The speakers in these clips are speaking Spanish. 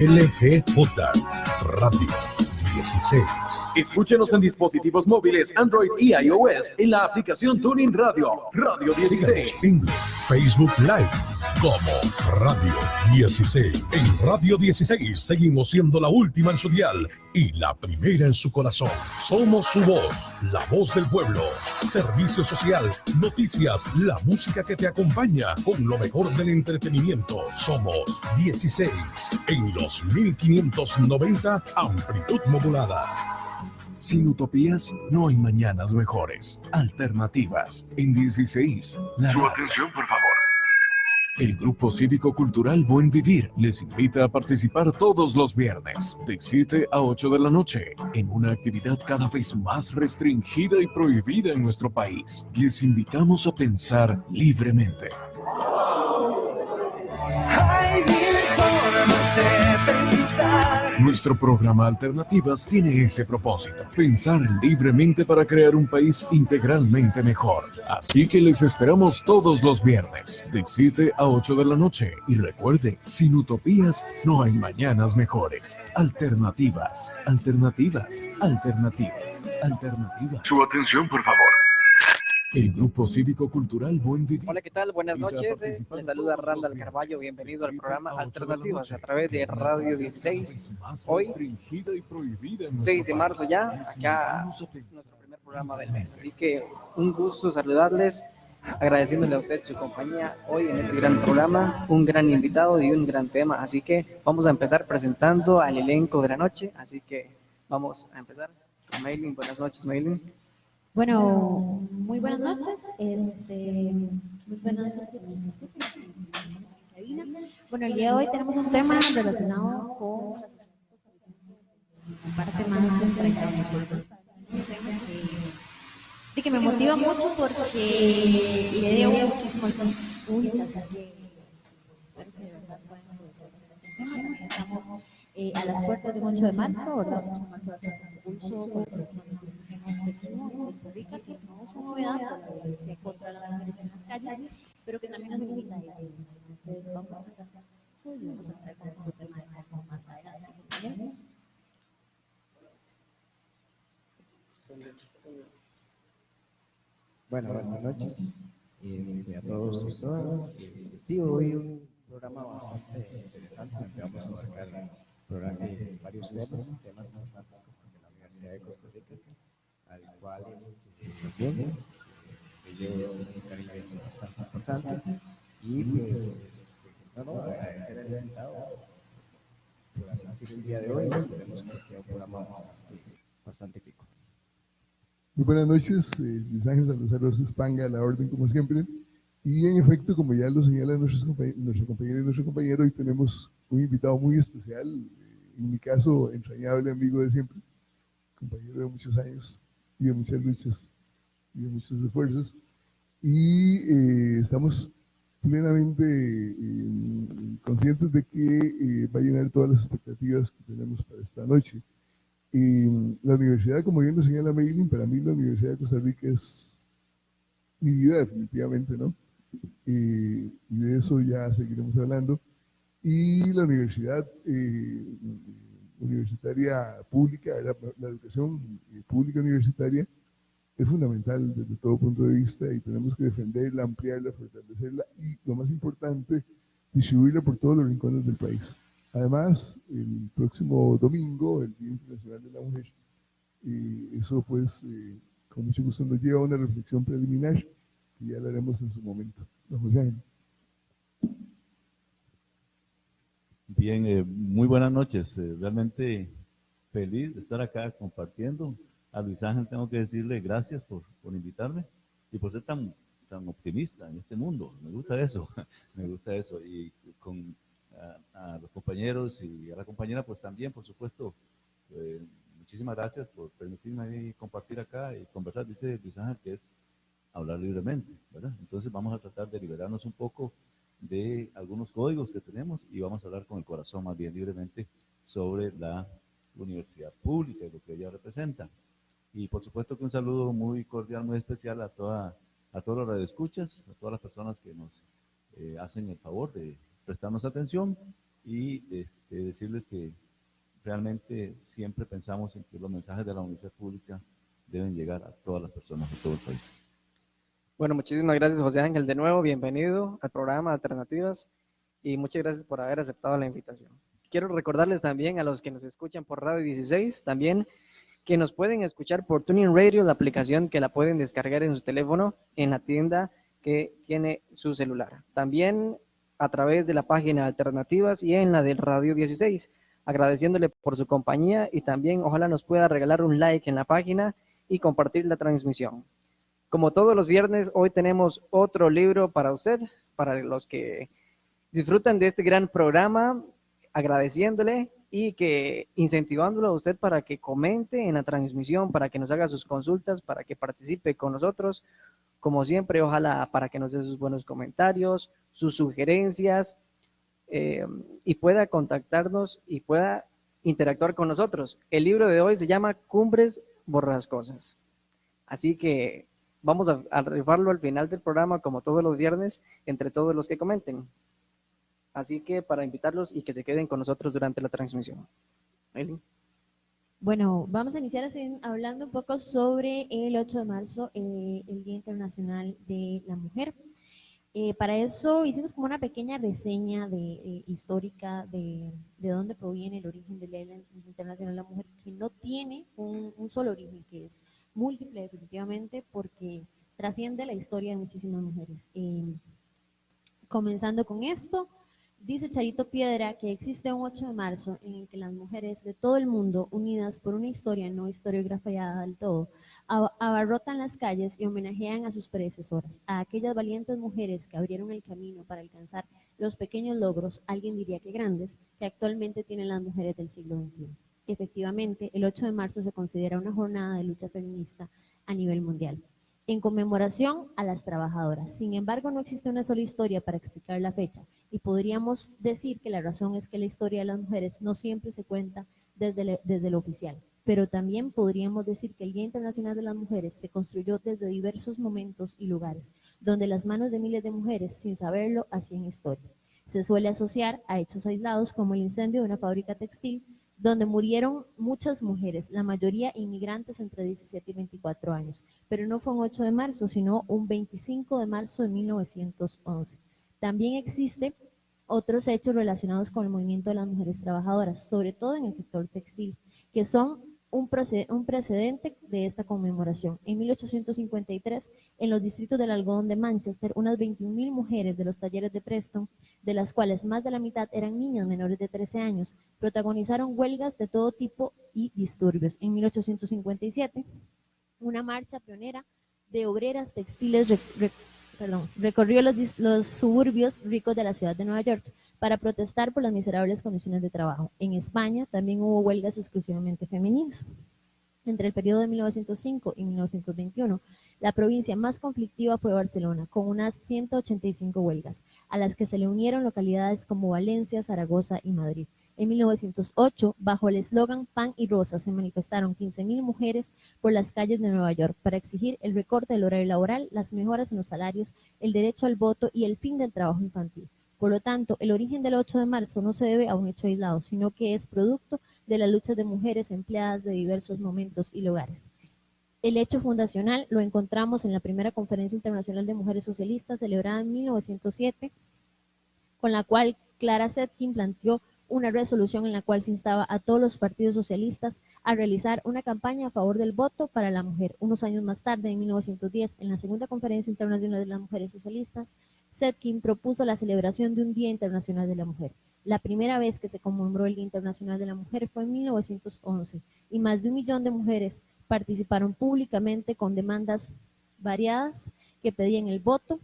LGJ Radio 16. Escúchenos en dispositivos móviles Android y iOS en la aplicación TuneIn Radio, Radio 16. Síganos en Facebook Live como Radio 16. En Radio 16 seguimos siendo la última en su dial y la primera en su corazón. Somos su voz, la voz del pueblo. Servicio social, noticias, la música que te acompaña con lo mejor del entretenimiento. Somos 16 en los 1590 amplitud modulada. Sin utopías no hay mañanas mejores. Alternativas en 16. Su atención, por favor. El Grupo Cívico Cultural Buen Vivir les invita a participar todos los viernes de 7 a 8 de la noche en una actividad cada vez más restringida y prohibida en nuestro país. Les invitamos a pensar libremente. Hay mil formas de pensar. Nuestro programa Alternativas tiene ese propósito, pensar libremente para crear un país integralmente mejor. Así que les esperamos todos los viernes, de 7 a 8 de la noche. Y recuerden, sin utopías no hay mañanas mejores. Alternativas, alternativas, alternativas, alternativas. Su atención, por favor. El Grupo Cívico Cultural Buen Vivir. Hola, ¿qué tal? Buenas noches. Les saluda Randall Carballo. Bienvenido al programa Alternativas a través de Radio 16. Hoy, 6 de marzo ya, acá nuestro primer programa del mes. Así que un gusto saludarles, agradeciéndole a usted su compañía hoy en este gran programa, un gran invitado y un gran tema. Así que vamos a empezar presentando al elenco de la noche. Así que vamos a empezar con Maylin. Buenas noches, Maylin. Bueno, muy buenas noches. Muy buenas noches que nos escuchan. Bueno, el día de hoy tenemos un tema relacionado con la parte más entrañable. Es un tema que me motiva mucho porque le debo muchísimo al público, así que espero que de verdad puedan aprovechar este tema. Estamos a las puertas del 8 de marzo, ¿verdad? 8 de marzo va a ser un concurso con los organismos que hemos tenido en Costa Rica, que no es una novedad por la violencia contra las mujeres en las calles, pero que también nos limita a eso. Entonces, vamos a tratar eso y vamos a entrar con este tema de forma más adelante. ¿Bien? Bueno, buenas noches a todos y a todas. Sí, hoy un programa bastante interesante donde vamos a abarcar varios temas importantes como la Universidad de Costa Rica, al cual también yo un cariño bastante importante. Y pues, agradecer al invitado por asistir el día de hoy. Esperemos que sea un programa bastante rico. Muy buenas noches, Luis Ángel Salazar Espanga, a la orden como siempre. Y en efecto, como ya lo señalan nuestra compañera y nuestro compañero, hoy tenemos un invitado muy especial, en mi caso, entrañable amigo de siempre, compañero de muchos años y de muchas luchas y de muchos esfuerzos. Y estamos plenamente conscientes de que va a llenar todas las expectativas que tenemos para esta noche. La universidad, como bien lo señala Maylin, para mí la Universidad de Costa Rica es mi vida definitivamente, ¿no? Y de eso ya seguiremos hablando. Y la universidad universitaria pública, la educación pública universitaria es fundamental desde todo punto de vista y tenemos que defenderla, ampliarla, fortalecerla y, lo más importante, distribuirla por todos los rincones del país. Además, el próximo domingo, el Día Internacional de la Mujer, eso pues con mucho gusto nos lleva a una reflexión preliminar que ya la haremos en su momento. Don José Ángel. Bien, muy buenas noches. Realmente feliz de estar acá compartiendo. A Luis Ángel tengo que decirle gracias por invitarme y por ser tan optimista en este mundo. Me gusta eso, me gusta eso. Y con a los compañeros y a la compañera, pues también, por supuesto, muchísimas gracias por permitirme compartir acá y conversar. Dice Luis Ángel que es hablar libremente, ¿verdad? Entonces vamos a tratar de liberarnos un poco de algunos códigos que tenemos y vamos a hablar con el corazón más bien libremente sobre la universidad pública y lo que ella representa. Y por supuesto que un saludo muy cordial, muy especial a todos los radioescuchas, a todas las personas que nos hacen el favor de prestarnos atención y decirles que realmente siempre pensamos en que los mensajes de la universidad pública deben llegar a todas las personas de todo el país. Bueno, muchísimas gracias, José Ángel, de nuevo. Bienvenido al programa Alternativas y muchas gracias por haber aceptado la invitación. Quiero recordarles también a los que nos escuchan por Radio 16, también que nos pueden escuchar por Tuning Radio, la aplicación que la pueden descargar en su teléfono en la tienda que tiene su celular. También a través de la página Alternativas y en la del Radio 16, agradeciéndole por su compañía y también ojalá nos pueda regalar un like en la página y compartir la transmisión. Como todos los viernes, hoy tenemos otro libro para usted, para los que disfrutan de este gran programa, agradeciéndole y que incentivándolo a usted para que comente en la transmisión, para que nos haga sus consultas, para que participe con nosotros, como siempre, ojalá para que nos dé sus buenos comentarios, sus sugerencias y pueda contactarnos y pueda interactuar con nosotros. El libro de hoy se llama Cumbres Borrascosas, así que vamos a rifarlo al final del programa, como todos los viernes, entre todos los que comenten. Así que para invitarlos y que se queden con nosotros durante la transmisión. Eli. Bueno, vamos a iniciar hablando un poco sobre el 8 de marzo, el Día Internacional de la Mujer. Para eso hicimos como una pequeña reseña histórica de dónde proviene el origen del Día Internacional de la Mujer, que no tiene un solo origen, que es múltiple definitivamente, porque trasciende la historia de muchísimas mujeres. Comenzando con esto, dice Charito Piedra que existe un 8 de marzo en el que las mujeres de todo el mundo, unidas por una historia no historiografiada del todo, abarrotan las calles y homenajean a sus predecesoras, a aquellas valientes mujeres que abrieron el camino para alcanzar los pequeños logros, alguien diría que grandes, que actualmente tienen las mujeres del siglo XXI. Efectivamente, el 8 de marzo se considera una jornada de lucha feminista a nivel mundial, en conmemoración a las trabajadoras. Sin embargo, no existe una sola historia para explicar la fecha, y podríamos decir que la razón es que la historia de las mujeres no siempre se cuenta desde lo oficial, pero también podríamos decir que el Día Internacional de las Mujeres se construyó desde diversos momentos y lugares, donde las manos de miles de mujeres, sin saberlo, hacían historia. Se suele asociar a hechos aislados como el incendio de una fábrica textil, donde murieron muchas mujeres, la mayoría inmigrantes entre 17 y 24 años, pero no fue un 8 de marzo, sino un 25 de marzo de 1911. También existen otros hechos relacionados con el movimiento de las mujeres trabajadoras, sobre todo en el sector textil, que son un precedente de esta conmemoración. En 1853, en los distritos del algodón de Manchester, unas 21.000 mujeres de los talleres de Preston, de las cuales más de la mitad eran niñas menores de 13 años, protagonizaron huelgas de todo tipo y disturbios. En 1857, una marcha pionera de obreras textiles recorrió los suburbios ricos de la ciudad de Nueva York para protestar por las miserables condiciones de trabajo. En España también hubo huelgas exclusivamente femeninas. Entre el periodo de 1905 y 1921, la provincia más conflictiva fue Barcelona, con unas 185 huelgas, a las que se le unieron localidades como Valencia, Zaragoza y Madrid. En 1908, bajo el eslogan Pan y Rosas, se manifestaron 15.000 mujeres por las calles de Nueva York para exigir el recorte del horario laboral, las mejoras en los salarios, el derecho al voto y el fin del trabajo infantil. Por lo tanto, el origen del 8 de marzo no se debe a un hecho aislado, sino que es producto de las luchas de mujeres empleadas de diversos momentos y lugares. El hecho fundacional lo encontramos en la primera Conferencia Internacional de Mujeres Socialistas celebrada en 1907, con la cual Clara Zetkin planteó una resolución en la cual se instaba a todos los partidos socialistas a realizar una campaña a favor del voto para la mujer. Unos años más tarde, en 1910, en la segunda Conferencia Internacional de las Mujeres Socialistas, Zetkin propuso la celebración de un Día Internacional de la Mujer. La primera vez que se conmemoró el Día Internacional de la Mujer fue en 1911 y más de 1 millón de mujeres participaron públicamente con demandas variadas que pedían el voto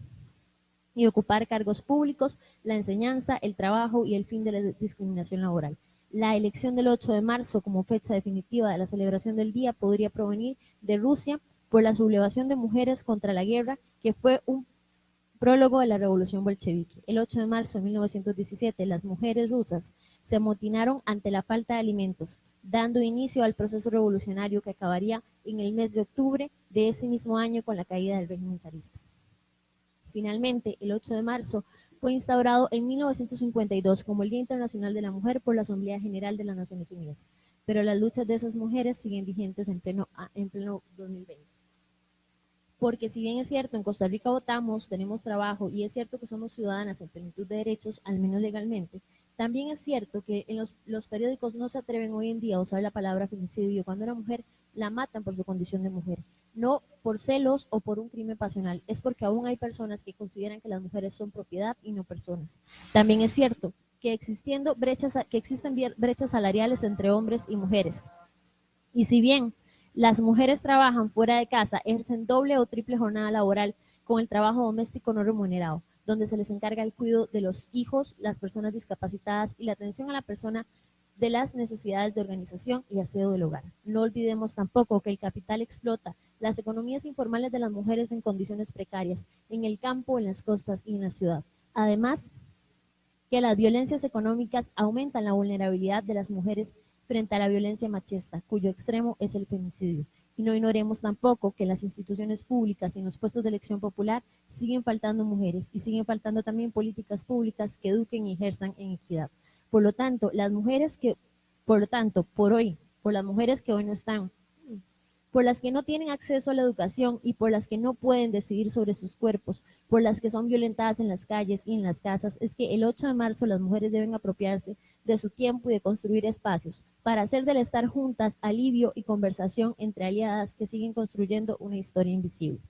y ocupar cargos públicos, la enseñanza, el trabajo y el fin de la discriminación laboral. La elección del 8 de marzo como fecha definitiva de la celebración del día podría provenir de Rusia por la sublevación de mujeres contra la guerra, que fue un prólogo de la revolución bolchevique. El 8 de marzo de 1917, las mujeres rusas se amotinaron ante la falta de alimentos, dando inicio al proceso revolucionario que acabaría en el mes de octubre de ese mismo año con la caída del régimen zarista. Finalmente, el 8 de marzo fue instaurado en 1952 como el Día Internacional de la Mujer por la Asamblea General de las Naciones Unidas, pero las luchas de esas mujeres siguen vigentes en pleno 2020. Porque si bien es cierto, en Costa Rica votamos, tenemos trabajo y es cierto que somos ciudadanas en plenitud de derechos, al menos legalmente, también es cierto que en los periódicos no se atreven hoy en día a usar la palabra femicidio cuando a una mujer la matan por su condición de mujer, no por celos o por un crimen pasional, es porque aún hay personas que consideran que las mujeres son propiedad y no personas. También es cierto que existen brechas salariales entre hombres y mujeres. Y si bien las mujeres trabajan fuera de casa, ejercen doble o triple jornada laboral con el trabajo doméstico no remunerado, donde se les encarga el cuidado de los hijos, las personas discapacitadas y la atención a la persona de las necesidades de organización y aseo del hogar. No olvidemos tampoco que el capital explota las economías informales de las mujeres en condiciones precarias, en el campo, en las costas y en la ciudad. Además, que las violencias económicas aumentan la vulnerabilidad de las mujeres frente a la violencia machista, cuyo extremo es el femicidio. Y no ignoremos tampoco que en las instituciones públicas y en los puestos de elección popular siguen faltando mujeres y siguen faltando también políticas públicas que eduquen y ejerzan en equidad. Por lo tanto, por las mujeres que hoy no están, por las que no tienen acceso a la educación y por las que no pueden decidir sobre sus cuerpos, por las que son violentadas en las calles y en las casas, es que el 8 de marzo las mujeres deben apropiarse de su tiempo y de construir espacios para hacer del estar juntas alivio y conversación entre aliadas que siguen construyendo una historia invisible.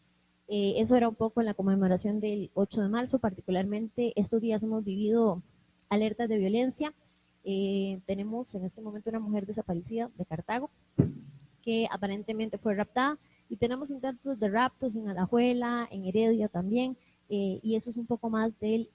Eso era un poco en la conmemoración del 8 de marzo, particularmente estos días hemos vivido alertas de violencia. Tenemos en este momento una mujer desaparecida de Cartago, que aparentemente fue raptada, y tenemos intentos de raptos en Alajuela, en Heredia también, y eso es un poco más de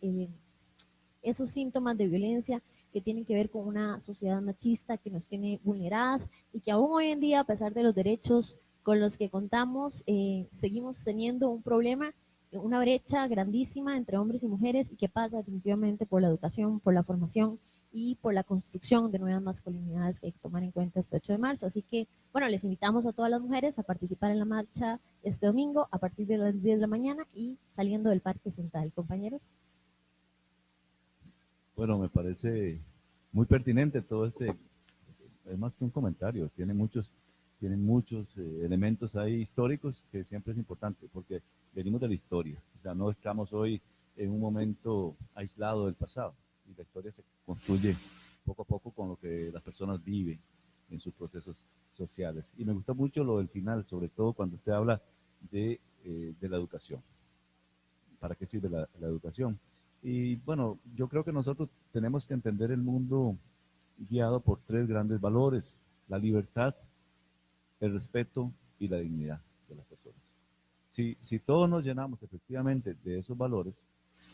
esos síntomas de violencia que tienen que ver con una sociedad machista que nos tiene vulneradas y que aún hoy en día, a pesar de los derechos con los que contamos, seguimos teniendo un problema, una brecha grandísima entre hombres y mujeres, y que pasa definitivamente por la educación, por la formación y por la construcción de nuevas masculinidades que hay que tomar en cuenta este 8 de marzo. Así que, bueno, les invitamos a todas las mujeres a participar en la marcha este domingo a partir de las 10 de la mañana y saliendo del Parque Central. Compañeros. Bueno, me parece muy pertinente todo este, es más que un comentario, tiene muchos elementos ahí históricos que siempre es importante, porque venimos de la historia, o sea, no estamos hoy en un momento aislado del pasado, y la historia se construye poco a poco con lo que las personas viven en sus procesos sociales. Y me gusta mucho lo del final, sobre todo cuando usted habla de la educación. ¿Para qué sirve la educación? Y bueno, yo creo que nosotros tenemos que entender el mundo guiado por tres grandes valores: la libertad, el respeto y la dignidad de las personas. Si todos nos llenamos efectivamente de esos valores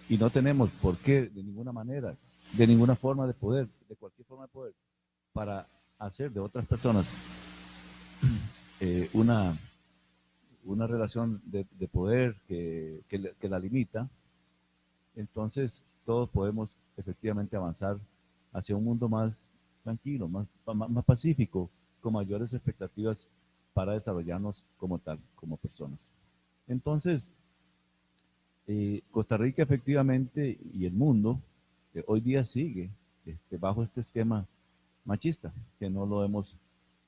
y no tenemos por qué de ninguna manera, de ninguna forma de poder, de cualquier forma de poder, para hacer de otras personas una relación de poder que la limita, entonces todos podemos efectivamente avanzar hacia un mundo más tranquilo, más pacífico, con mayores expectativas para desarrollarnos como tal, como personas. Entonces, Costa Rica efectivamente y el mundo hoy día sigue bajo este esquema machista, que no lo hemos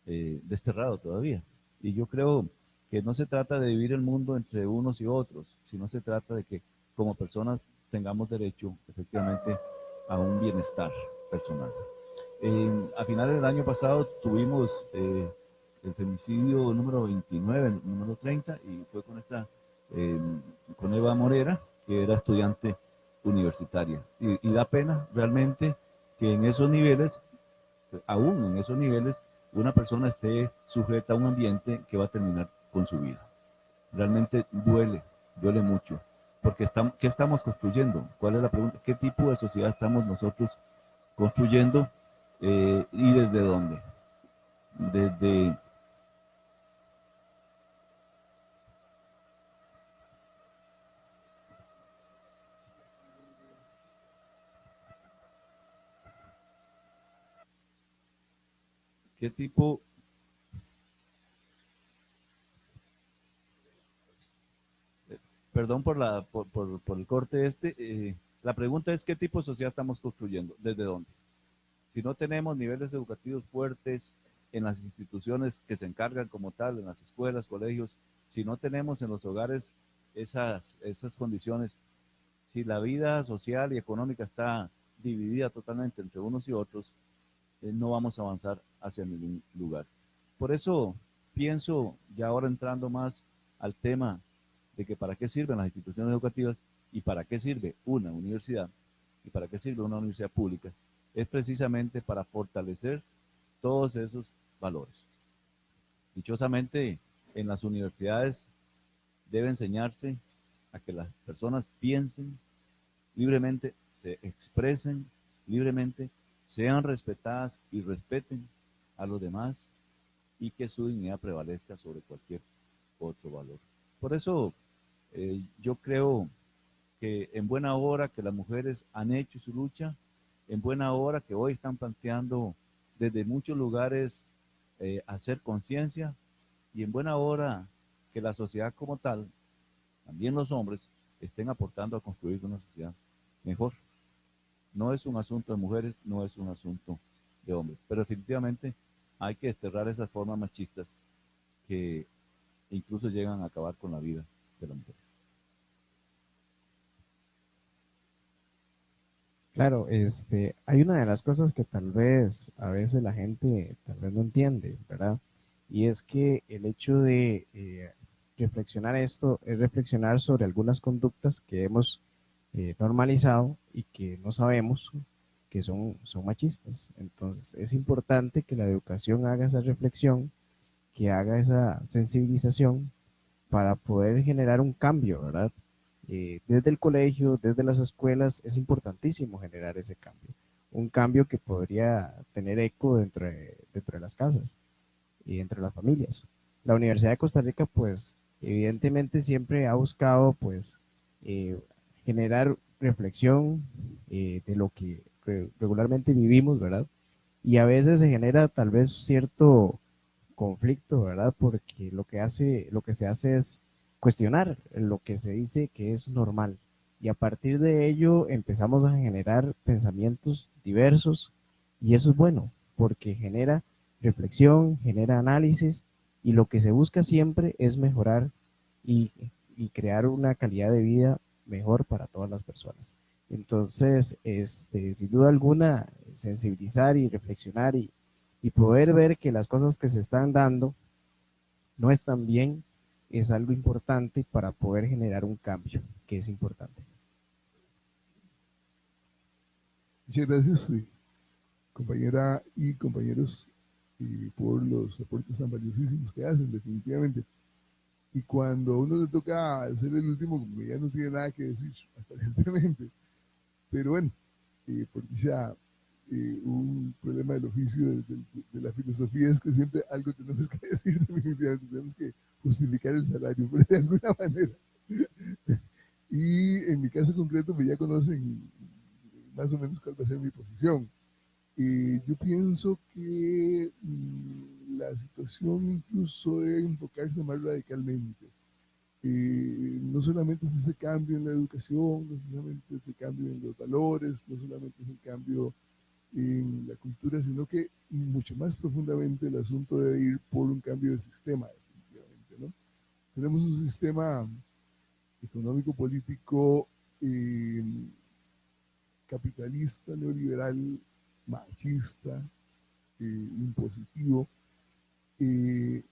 desterrado todavía. Y yo creo que no se trata de dividir el mundo entre unos y otros, sino se trata de que como personas tengamos derecho efectivamente a un bienestar personal. A finales del año pasado tuvimos el femicidio número 29, número 30, y fue con Eva Morera, que era estudiante universitaria. Y da pena realmente que en esos niveles, aún en esos niveles, una persona esté sujeta a un ambiente que va a terminar con su vida. Realmente duele mucho. Porque ¿qué estamos construyendo? ¿Cuál es la pregunta? ¿Qué tipo de sociedad estamos nosotros construyendo y desde dónde? Desde ¿qué tipo? Perdón por el corte La pregunta es qué tipo de sociedad estamos construyendo, desde dónde. Si no tenemos niveles educativos fuertes en las instituciones que se encargan como tal, en las escuelas, colegios, si no tenemos en los hogares esas condiciones, si la vida social y económica está dividida totalmente entre unos y otros, no vamos a avanzar hacia ningún lugar. Por eso pienso, ya ahora entrando más al tema de que para qué sirven las instituciones educativas y para qué sirve una universidad y para qué sirve una universidad pública, es precisamente para fortalecer todos esos valores. Dichosamente, en las universidades debe enseñarse a que las personas piensen libremente, se expresen libremente, sean respetadas y respeten a los demás y que su dignidad prevalezca sobre cualquier otro valor. Por eso yo creo que en buena hora que las mujeres han hecho su lucha, en buena hora que hoy están planteando desde muchos lugares hacer conciencia y en buena hora que la sociedad como tal, también los hombres, estén aportando a construir una sociedad mejor. No es un asunto de mujeres, no es un asunto de hombres, pero definitivamente hay que desterrar esas formas machistas que incluso llegan a acabar con la vida de las mujeres. Claro, hay una de las cosas que tal vez a veces la gente tal vez no entiende, ¿verdad? Y es que el hecho de reflexionar esto es reflexionar sobre algunas conductas que hemos normalizado y que no sabemos que son machistas. Entonces es importante que la educación haga esa reflexión, que haga esa sensibilización para poder generar un cambio, ¿verdad? Desde el colegio, desde las escuelas, es importantísimo generar ese cambio. Un cambio que podría tener eco dentro de las casas y entre las familias. La Universidad de Costa Rica, pues, evidentemente siempre ha buscado, pues, generar reflexión de lo que regularmente vivimos, ¿verdad? Y a veces se genera tal vez cierto conflicto, ¿verdad? Porque lo que se hace es cuestionar lo que se dice que es normal. Y a partir de ello empezamos a generar pensamientos diversos y eso es bueno porque genera reflexión, genera análisis y lo que se busca siempre es mejorar y, y crear una calidad de vida mejor para todas las personas. Entonces, sin duda alguna, sensibilizar y reflexionar y poder ver que las cosas que se están dando no están bien es algo importante para poder generar un cambio, que es importante. Muchas gracias, compañera y compañeros, por los aportes tan valiosísimos que hacen, definitivamente. Y cuando a uno le toca ser el último, como ya no tiene nada que decir, aparentemente. Pero bueno, por dicha, un problema del oficio de la filosofía es que siempre algo tenemos que decir, definitivamente, tenemos que justificar el salario, pero de alguna manera. Y en mi caso concreto, pues ya conocen más o menos cuál va a ser mi posición. Yo pienso que la situación incluso debe enfocarse más radicalmente. No solamente es ese cambio en la educación, no solamente es ese cambio en los valores, no solamente es el cambio en la cultura, sino que mucho más profundamente el asunto debe ir por un cambio de sistema, definitivamente, ¿no? Tenemos un sistema económico-político capitalista, neoliberal, machista, impositivo, que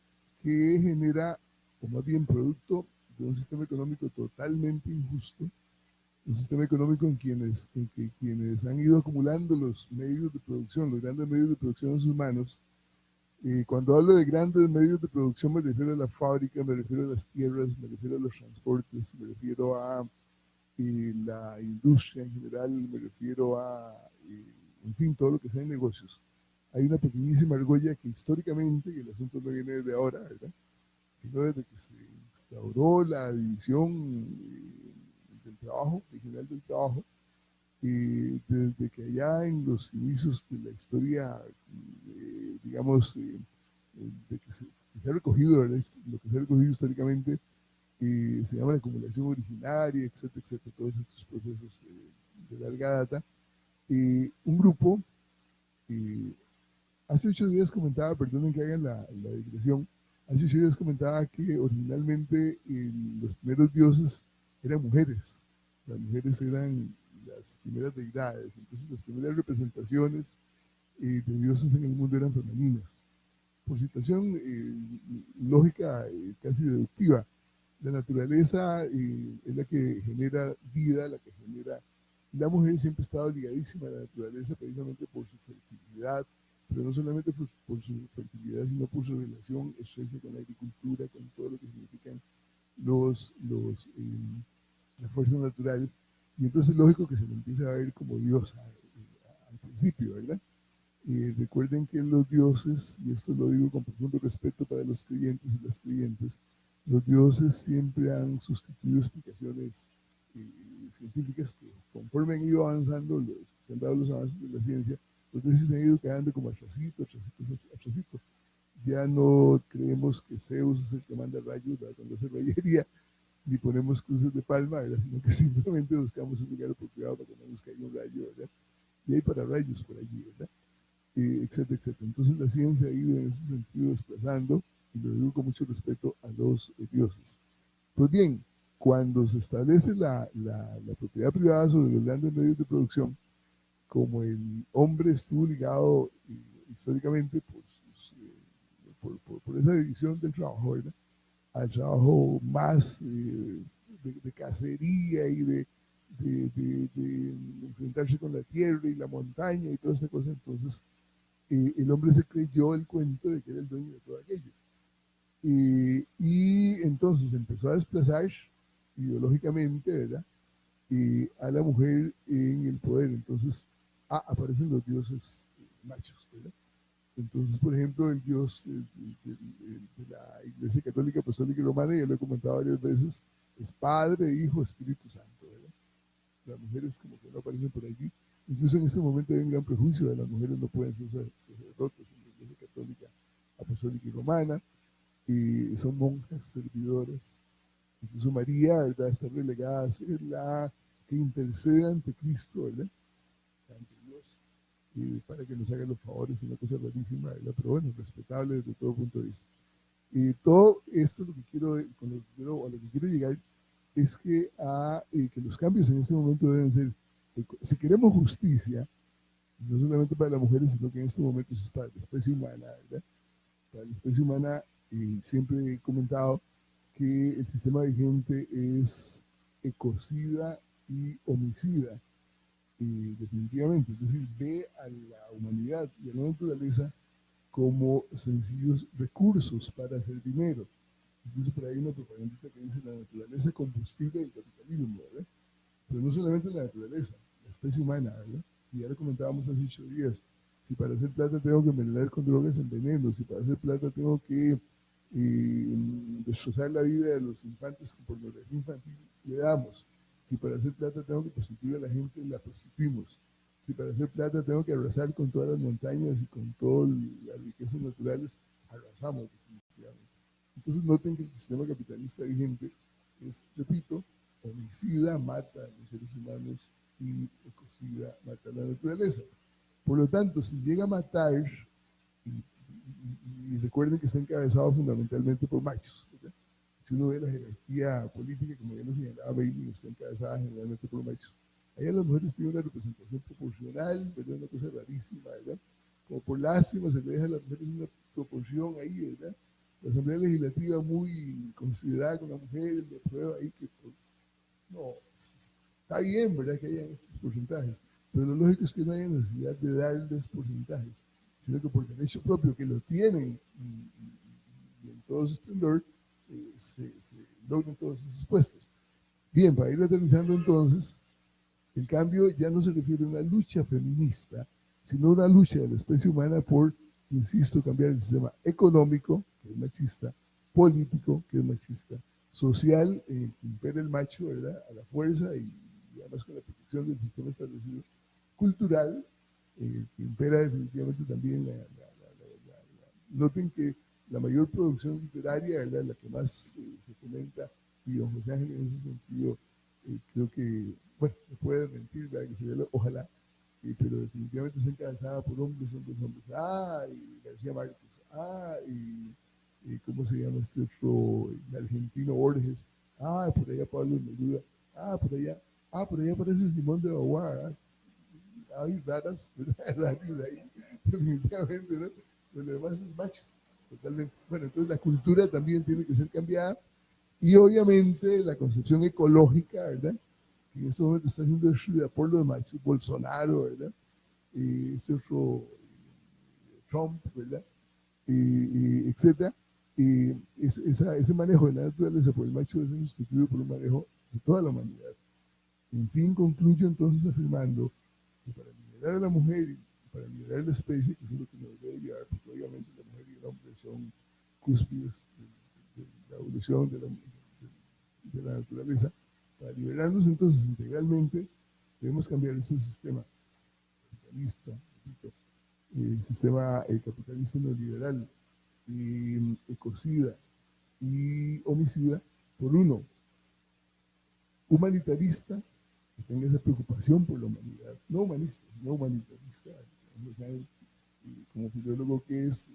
genera, o más bien producto de un sistema económico totalmente injusto, un sistema económico en que quienes han ido acumulando los medios de producción, los grandes medios de producción en sus manos. Cuando hablo de grandes medios de producción me refiero a la fábrica, me refiero a las tierras, me refiero a los transportes, me refiero a la industria en general, me refiero a, en fin, todo lo que sea en negocios. Hay una pequeñísima argolla que históricamente, y el asunto no viene desde ahora, ¿verdad?, sino desde que se instauró la división del trabajo, regional del trabajo, desde que allá en los inicios de la historia, digamos, de que se ha recogido, ¿verdad?, lo que se ha recogido históricamente, se llama la acumulación originaria, etcétera, etcétera, todos estos procesos de larga data. Un grupo, hace 8 días comentaba, perdonen que hagan la digresión, hace 8 días comentaba que originalmente los primeros dioses eran mujeres. Las mujeres eran las primeras deidades, entonces las primeras representaciones de dioses en el mundo eran femeninas. Por situación lógica, casi deductiva, la naturaleza es la que genera vida, la que genera... La mujer siempre ha estado ligadísima a la naturaleza precisamente por su fertilidad, pero no solamente por su fertilidad, sino por su relación estrecha con la agricultura, con todo lo que significan las fuerzas naturales. Y entonces es lógico que se le empiece a ver como diosa al principio, ¿verdad? Recuerden que los dioses, y esto lo digo con profundo respeto para los creyentes y las creyentes, los dioses siempre han sustituido explicaciones científicas que conforme han ido avanzando, se han dado los avances de la ciencia, los dioses se han ido quedando como atrasito. Ya no creemos que Zeus es el que manda rayos, ¿verdad? Cuando hace rayería, ni ponemos cruces de palma, ¿verdad? Sino que simplemente buscamos un lugar apropiado para que no nos caiga un rayo, ¿verdad? Y hay para rayos por allí, ¿verdad? Etcétera, etcétera. Entonces la ciencia ha ido en ese sentido desplazando, y lo digo con mucho respeto, a los dioses. Pues bien, cuando se establece la propiedad privada sobre los grandes medios de producción, como el hombre estuvo ligado históricamente por esa división del trabajo, ¿verdad? Al trabajo más de cacería y de enfrentarse con la tierra y la montaña y toda esta cosa, entonces el hombre se creyó el cuento de que era el dueño de todo aquello. Y entonces empezó a desplazar ideológicamente, ¿verdad? A la mujer en el poder. Entonces aparecen los dioses machos, ¿verdad? Entonces, por ejemplo, el dios de la Iglesia Católica Apostólica y Romana, ya lo he comentado varias veces, es Padre, Hijo, Espíritu Santo, ¿verdad? Las mujeres como que no aparecen por allí. Incluso en este momento hay un gran prejuicio de las mujeres no pueden ser sacerdotes en la Iglesia Católica Apostólica y Romana, son monjas servidoras. Incluso María, ¿verdad?, está relegada a ser la que intercede ante Cristo, ¿verdad?, ante Dios, para que nos haga los favores, es una cosa rarísima, ¿verdad?, pero bueno, respetable desde todo punto de vista. Todo esto lo que quiero, a lo que quiero llegar es que los cambios en este momento deben ser, si queremos justicia, no solamente para las mujeres, sino que en este momento es para la especie humana, ¿verdad? Para la especie humana, siempre he comentado que el sistema vigente es ecocida y homicida, definitivamente. Es decir, ve a la humanidad y a la naturaleza como sencillos recursos para hacer dinero. Incluso por ahí hay una propagandita que dice la naturaleza combustible del capitalismo, ¿verdad? Pero no solamente la naturaleza, la especie humana, ¿verdad? Y ya lo comentábamos hace 8 días. Si para hacer plata tengo que envenenar con drogas en veneno, si para hacer plata tengo que destrozar la vida de los infantes con pornografía infantil, le damos. Si para hacer plata tengo que prostituir a la gente, la prostituimos. Si para hacer plata tengo que arrasar con todas las montañas y con todas las riquezas naturales, arrasamos definitivamente. Entonces noten que el sistema capitalista vigente es, repito, homicida, mata a los seres humanos y ecocida, mata a la naturaleza. Por lo tanto, si llega a matar, y recuerden que está encabezado fundamentalmente por machos, ¿verdad? Si uno ve la jerarquía política, como ya nos señalaba Bailey, está encabezada generalmente por machos. Allá las mujeres tienen una representación proporcional, ¿verdad? Una cosa rarísima, ¿verdad? Como por lástima se le deja a las mujeres una proporción ahí, ¿verdad? La Asamblea Legislativa muy considerada con la mujer, le aprueba ahí que no, está bien, ¿verdad?, que hayan estos porcentajes, pero lo lógico es que no haya necesidad de darles porcentajes, sino que por derecho propio que lo tienen y en todo su esplendor se logran todos esos puestos. Bien, para ir aterrizando entonces, el cambio ya no se refiere a una lucha feminista, sino a una lucha de la especie humana por, insisto, cambiar el sistema económico, que es machista, político, que es machista, social, que impera el macho, ¿verdad?, a la fuerza y además con la protección del sistema establecido, cultural, que impera definitivamente también noten que la mayor producción literaria, ¿verdad?, la que más se fomenta, y don José Ángel en ese sentido creo que bueno, me puede mentir, ¿verdad? Que sería ojalá, pero definitivamente está encabezada por hombres, hombres, hombres. Y García Márquez, ¿cómo se llama este otro? El argentino Borges, por allá Pablo Neruda, por allá aparece Simón de Beauvoir, hay raras, rarios ahí, definitivamente, ¿no? Pero lo demás es macho, totalmente. Bueno, entonces la cultura también tiene que ser cambiada y obviamente la concepción ecológica, ¿verdad? Que en este momento está haciendo estudiada por los machos, Bolsonaro, ¿verdad? Este otro Trump, ¿verdad? Etcétera. Ese manejo de la naturaleza por el macho es sustituido por un manejo de toda la humanidad. En fin, concluyo entonces afirmando que para liberar a la mujer y para liberar la especie, que es lo que nos debe llevar, porque obviamente la mujer y el hombre son cúspides de la evolución de la naturaleza, para liberarnos entonces integralmente debemos cambiar ese sistema capitalista, el sistema capitalista neoliberal, ecocida y homicida, por uno humanitarista, que tenga esa preocupación por la humanidad, no humanista, no humanitarista. Como filólogo que es,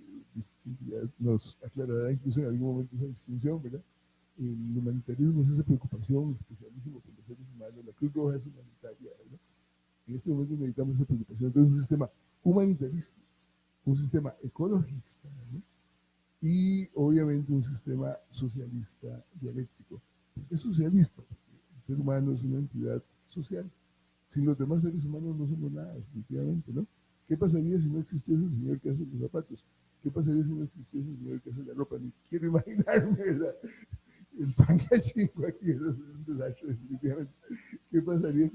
nos aclarará incluso en algún momento esa distinción, ¿verdad? El humanitarismo es esa preocupación especialísima por los seres humanos, la Cruz Roja es humanitaria, ¿verdad? En este momento necesitamos esa preocupación. Entonces, un sistema humanitarista, un sistema ecologista, ¿no? Y obviamente un sistema socialista dialéctico. ¿Por qué socialista? Porque el ser humano es una entidad social. Sin los demás seres humanos no somos nada, definitivamente, ¿no? ¿Qué pasaría si no existiese el señor que hace los zapatos? ¿Qué pasaría si no existiese el señor que hace la ropa? Ni quiero imaginarme, ¿verdad? El packaging aquí es un desastre, definitivamente. ¿Qué pasaría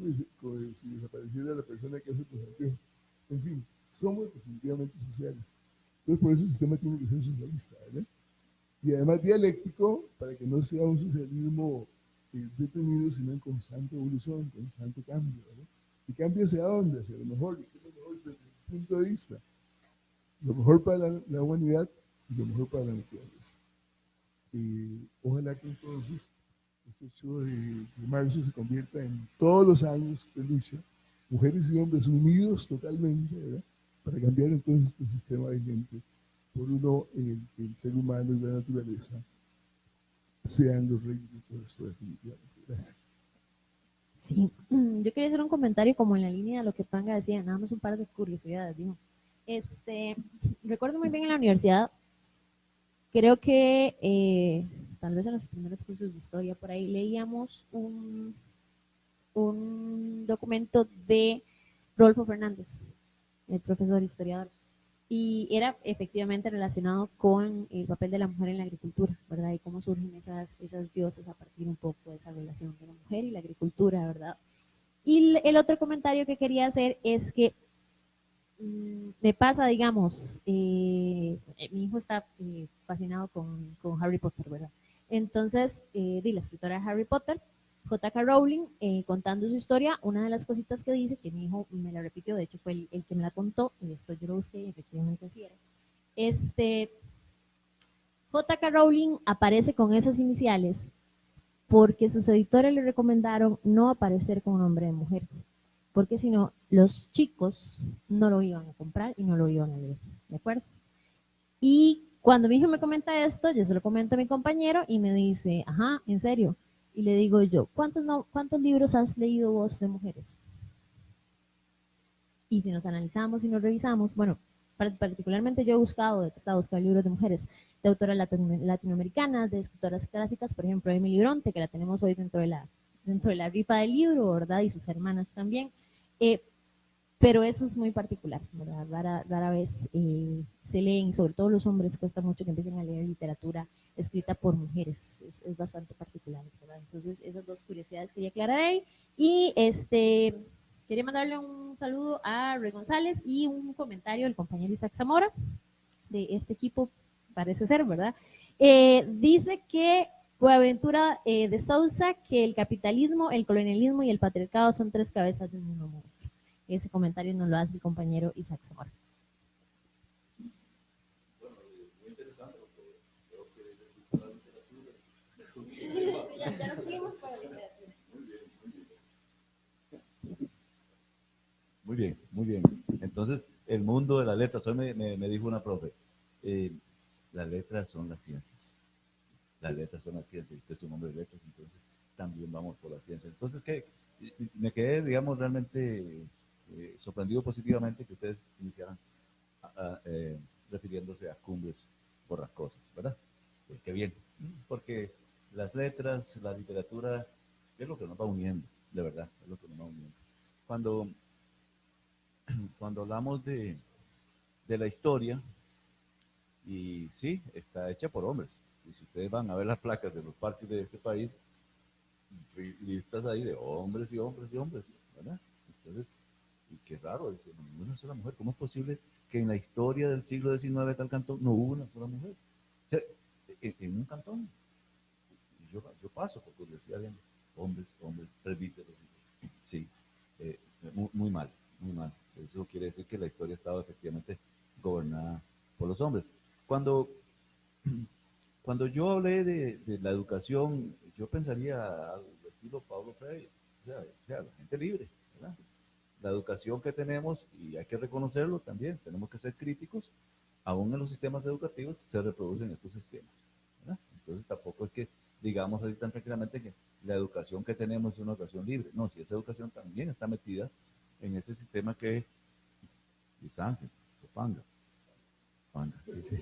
si desapareciera la persona que hace los anteojos? En fin, somos definitivamente sociales. Entonces, por eso el sistema tiene que ser socialista, ¿verdad? Y además dialéctico, para que no sea un socialismo detenido, sino en constante evolución, en constante cambio, ¿verdad? ¿Y cambio hacia dónde? Hacia lo mejor, ¿qué es lo mejor desde mi punto de vista? Lo mejor para la humanidad y lo mejor para la naturaleza. Ojalá que entonces este 8 de marzo se convierta en todos los años de lucha, mujeres y hombres unidos totalmente, ¿verdad? Para cambiar entonces este sistema vigente por uno en el que el ser humano y la naturaleza sean los reyes de todo esto, definitivamente. Gracias. Sí, yo quería hacer un comentario como en la línea de lo que Panga decía, nada más un par de curiosidades, digo. Recuerdo muy bien en la universidad, creo que tal vez en los primeros cursos de historia por ahí leíamos un documento de Rodolfo Fernández, el profesor historiador, y era efectivamente relacionado con el papel de la mujer en la agricultura, ¿verdad? Y cómo surgen esas diosas a partir un poco de esa relación de la mujer y la agricultura, ¿verdad? Y el otro comentario que quería hacer es que me pasa, digamos, mi hijo está fascinado con Harry Potter, ¿verdad? Entonces, la escritora de Harry Potter, J.K. Rowling, contando su historia, una de las cositas que dice, que mi hijo me la repitió, de hecho fue el que me la contó, y después yo lo busqué y efectivamente así era. J.K. Rowling aparece con esas iniciales porque sus editores le recomendaron no aparecer con nombre de mujer, porque si no, los chicos no lo iban a comprar y no lo iban a leer, ¿de acuerdo? Y cuando mi hijo me comenta esto, yo se lo comento a mi compañero y me dice, ajá, ¿en serio? Y le digo yo, ¿cuántos libros has leído vos de mujeres? Y si nos analizamos y nos revisamos, bueno, particularmente yo he tratado de buscar libros de mujeres, de autoras latinoamericanas, de escritoras clásicas, por ejemplo, Emily Bronte, que la tenemos hoy dentro de la rifa del libro, ¿verdad? Y sus hermanas también. Pero eso es muy particular, ¿verdad? Rara vez se leen, sobre todo los hombres, cuesta mucho que empiecen a leer literatura escrita por mujeres, es bastante particular, ¿verdad? Entonces, esas dos curiosidades quería aclarar ahí. Y quería mandarle un saludo a Rey González y un comentario del compañero Isaac Zamora, de este equipo, parece ser, ¿verdad? Dice que Boaventura de Sousa, que el capitalismo, el colonialismo y el patriarcado son tres cabezas de un mismo monstruo. Ese comentario nos lo hace el compañero Isaac Zamora. Muy interesante porque creo que la literatura. Ya nos seguimos para la literatura. Muy bien, muy bien. mundo de las letras. Hoy me dijo una profe, las letras son las ciencias. Las letras son las ciencias. Usted es un hombre de letras, entonces también vamos por las ciencias. Entonces, me quedé, digamos, realmente sorprendido positivamente que ustedes iniciaran refiriéndose a Cumbres Borrascosas, ¿verdad? Qué bien, porque las letras, la literatura, es lo que nos va uniendo, de verdad, es lo que nos va uniendo. Cuando hablamos de la historia, y sí, está hecha por hombres, y si ustedes van a ver las placas de los parques de este país, listas ahí de hombres y hombres y hombres, ¿verdad? Entonces, y qué raro, dice, no, una sola mujer, ¿cómo es posible que en la historia del siglo XIX tal cantón no hubo una sola mujer? O sea, en un cantón, yo paso por curiosidad viendo hombres, presbíteros, sí, muy mal, muy mal. Eso quiere decir que la historia estaba efectivamente gobernada por los hombres. Cuando yo hablé de la educación, yo pensaría al estilo Pablo Freire, o sea, la gente libre, ¿verdad? La educación que tenemos, y hay que reconocerlo también, tenemos que ser críticos, aún en los sistemas educativos se reproducen estos sistemas, ¿verdad? Entonces tampoco es que digamos así tan tranquilamente que la educación que tenemos es una educación libre. No, si esa educación también está metida en este sistema que Luis Ángel, Topanga, sí.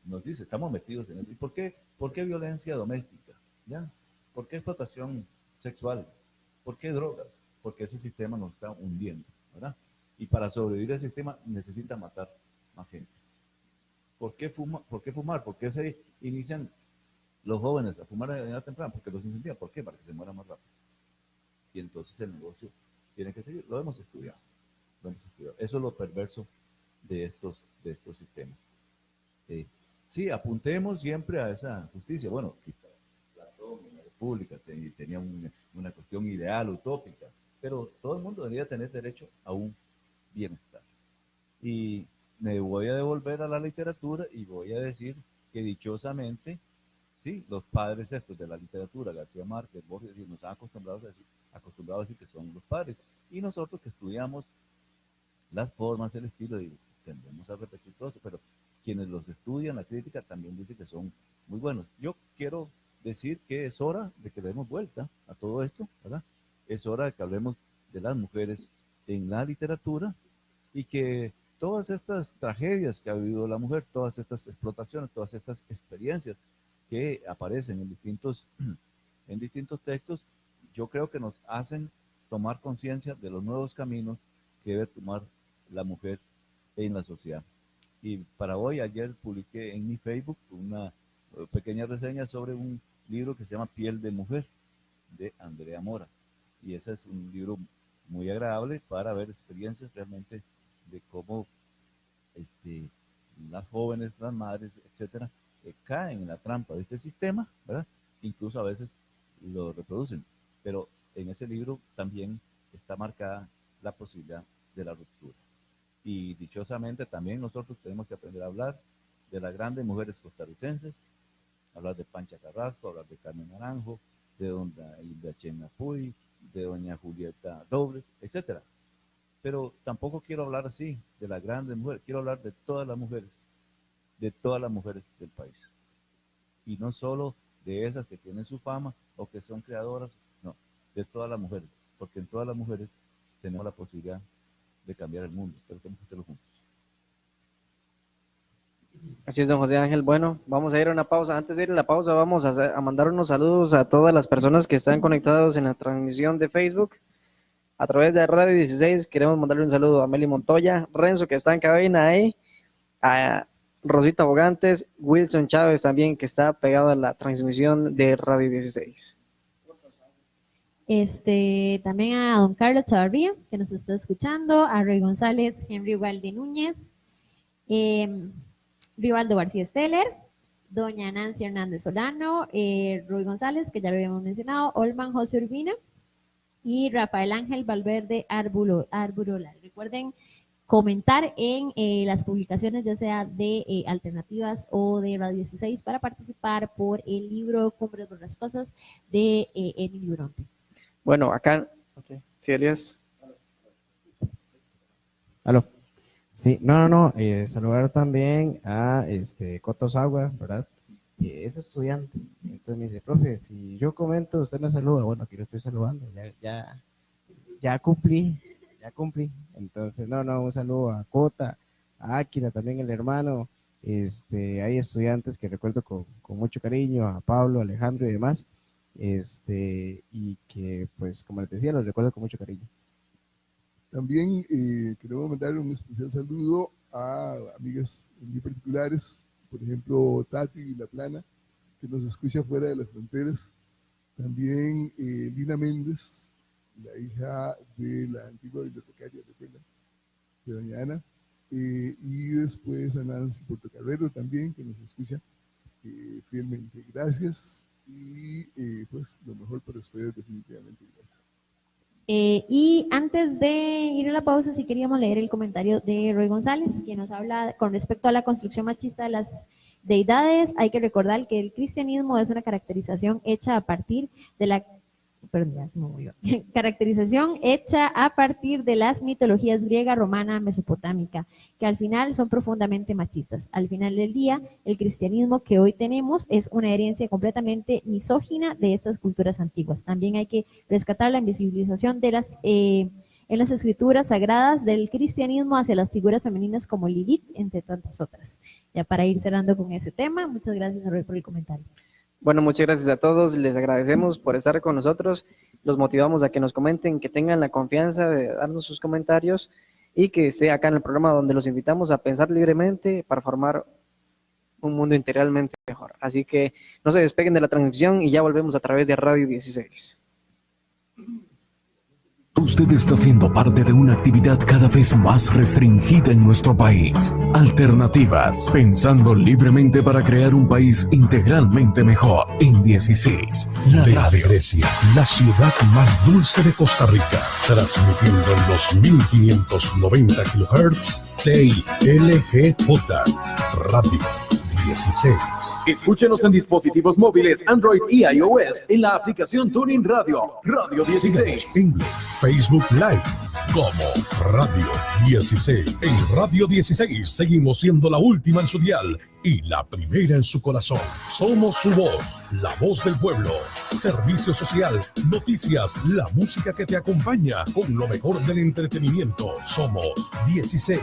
Nos dice, estamos metidos en eso. ¿Y por qué violencia doméstica? ¿Ya? ¿Por qué explotación sexual? ¿Por qué drogas? Porque ese sistema nos está hundiendo, ¿verdad? Y para sobrevivir al sistema necesita matar más gente. ¿Por qué fumar? ¿Por qué se inician los jóvenes a fumar a edad temprana? Porque los incentivan. ¿Por qué? Para que se mueran más rápido. Y entonces el negocio tiene que seguir. Lo hemos estudiado. Eso es lo perverso de estos sistemas. Sí, apuntemos siempre a esa justicia. Bueno, Platón en la República tenía una cuestión ideal, utópica, pero todo el mundo debería tener derecho a un bienestar. Y me voy a devolver a la literatura y voy a decir que dichosamente, sí, los padres estos de la literatura, García Márquez, Borges, nos han acostumbrado a decir que son los padres. Y nosotros que estudiamos las formas, el estilo, y tendemos a repetir todo eso, pero quienes los estudian, la crítica, también dice que son muy buenos. Yo quiero decir que es hora de que demos vuelta a todo esto, ¿verdad? Es hora de que hablemos de las mujeres en la literatura y que todas estas tragedias que ha vivido la mujer, todas estas explotaciones, todas estas experiencias que aparecen en distintos textos, yo creo que nos hacen tomar conciencia de los nuevos caminos que debe tomar la mujer en la sociedad. Y para hoy, ayer publiqué en mi Facebook una pequeña reseña sobre un libro que se llama Piel de Mujer, de Andrea Mora. Y ese es un libro muy agradable para ver experiencias realmente de cómo las jóvenes, las madres, etcétera, caen en la trampa de este sistema, ¿verdad? Incluso a veces lo reproducen. Pero en ese libro también está marcada la posibilidad de la ruptura. Y dichosamente también nosotros tenemos que aprender a hablar de las grandes mujeres costarricenses, hablar de Pancha Carrasco, hablar de Carmen Naranjo, de doña Hilda Chena Puy, de doña Julieta Dobles, etcétera. Pero tampoco quiero hablar así de las grandes mujeres, quiero hablar de todas las mujeres del país. Y no solo de esas que tienen su fama o que son creadoras, no, de todas las mujeres, porque en todas las mujeres tenemos la posibilidad de cambiar el mundo, pero tenemos que hacerlo juntos. Así es, don José Ángel. Bueno, vamos a ir a una pausa. Antes de ir a la pausa, vamos a mandar unos saludos a todas las personas que están conectados en la transmisión de Facebook a través de Radio 16. Queremos mandarle un saludo a Meli Montoya, Renzo, que está en cabina ahí, a Rosita Bogantes, Wilson Chávez también, que está pegado a la transmisión de Radio 16. También a don Carlos Chavarría, que nos está escuchando, a Roy González, Henry Walde Núñez, Rivaldo García Steller, doña Nancy Hernández Solano, Roy González, que ya lo habíamos mencionado, Olman José Urbina y Rafael Ángel Valverde Arburola. Recuerden comentar en las publicaciones, ya sea de Alternativas o de Radio 16, para participar por el libro Cumbres Borrascosas de Emily Bronte. Bueno, acá, okay. Sí, Elías. Aló. Sí, no, saludar también a Coto Sagua, ¿verdad? Es estudiante. Entonces me dice, profe, si yo comento, usted me saluda. Bueno, aquí lo estoy saludando, ya cumplí. Entonces, un saludo a Cota, a Áquila, también el hermano. Hay estudiantes que recuerdo con mucho cariño, a Pablo, Alejandro y demás. Y que, pues, como les decía, los recuerdo con mucho cariño. También queremos mandar un especial saludo a amigas muy particulares, por ejemplo, Tati y La Plana, que nos escucha fuera de las fronteras. También Lina Méndez, la hija de la antigua bibliotecaria, recuerda, de doña Ana. Y después a Nancy Portocarrero también, que nos escucha fielmente. Gracias y pues lo mejor para ustedes definitivamente. Gracias. Y antes de ir a la pausa, sí queríamos leer el comentario de Roy González, que nos habla con respecto a la construcción machista de las deidades. Hay que recordar que el cristianismo es una caracterización hecha a partir de la caracterización hecha a partir de las mitologías griega, romana, mesopotámica, que al final son profundamente machistas. Al final del día, el cristianismo que hoy tenemos es una herencia completamente misógina de estas culturas antiguas. También hay que rescatar la invisibilización de en las escrituras sagradas del cristianismo hacia las figuras femeninas como Lilith, entre tantas otras. Ya para ir cerrando con ese tema, muchas gracias, Roy, por el comentario. Bueno, muchas gracias a todos, les agradecemos por estar con nosotros, los motivamos a que nos comenten, que tengan la confianza de darnos sus comentarios y que sea acá en el programa donde los invitamos a pensar libremente para formar un mundo integralmente mejor. Así que no se despeguen de la transmisión y ya volvemos a través de Radio 16. Usted está siendo parte de una actividad cada vez más restringida en nuestro país. Alternativas, pensando libremente para crear un país integralmente mejor. En 16, la Desde radio. Grecia, la ciudad más dulce de Costa Rica, transmitiendo en los 1590 kHz, TILGJ, Radio 16. Escúchenos en dispositivos móviles Android y iOS en la aplicación TuneIn Radio, Radio 16. Síguenos en Facebook Live como Radio 16. En Radio 16 seguimos siendo la última en su dial y la primera en su corazón. Somos su voz, la voz del pueblo. Servicio social, noticias, la música que te acompaña con lo mejor del entretenimiento. Somos 16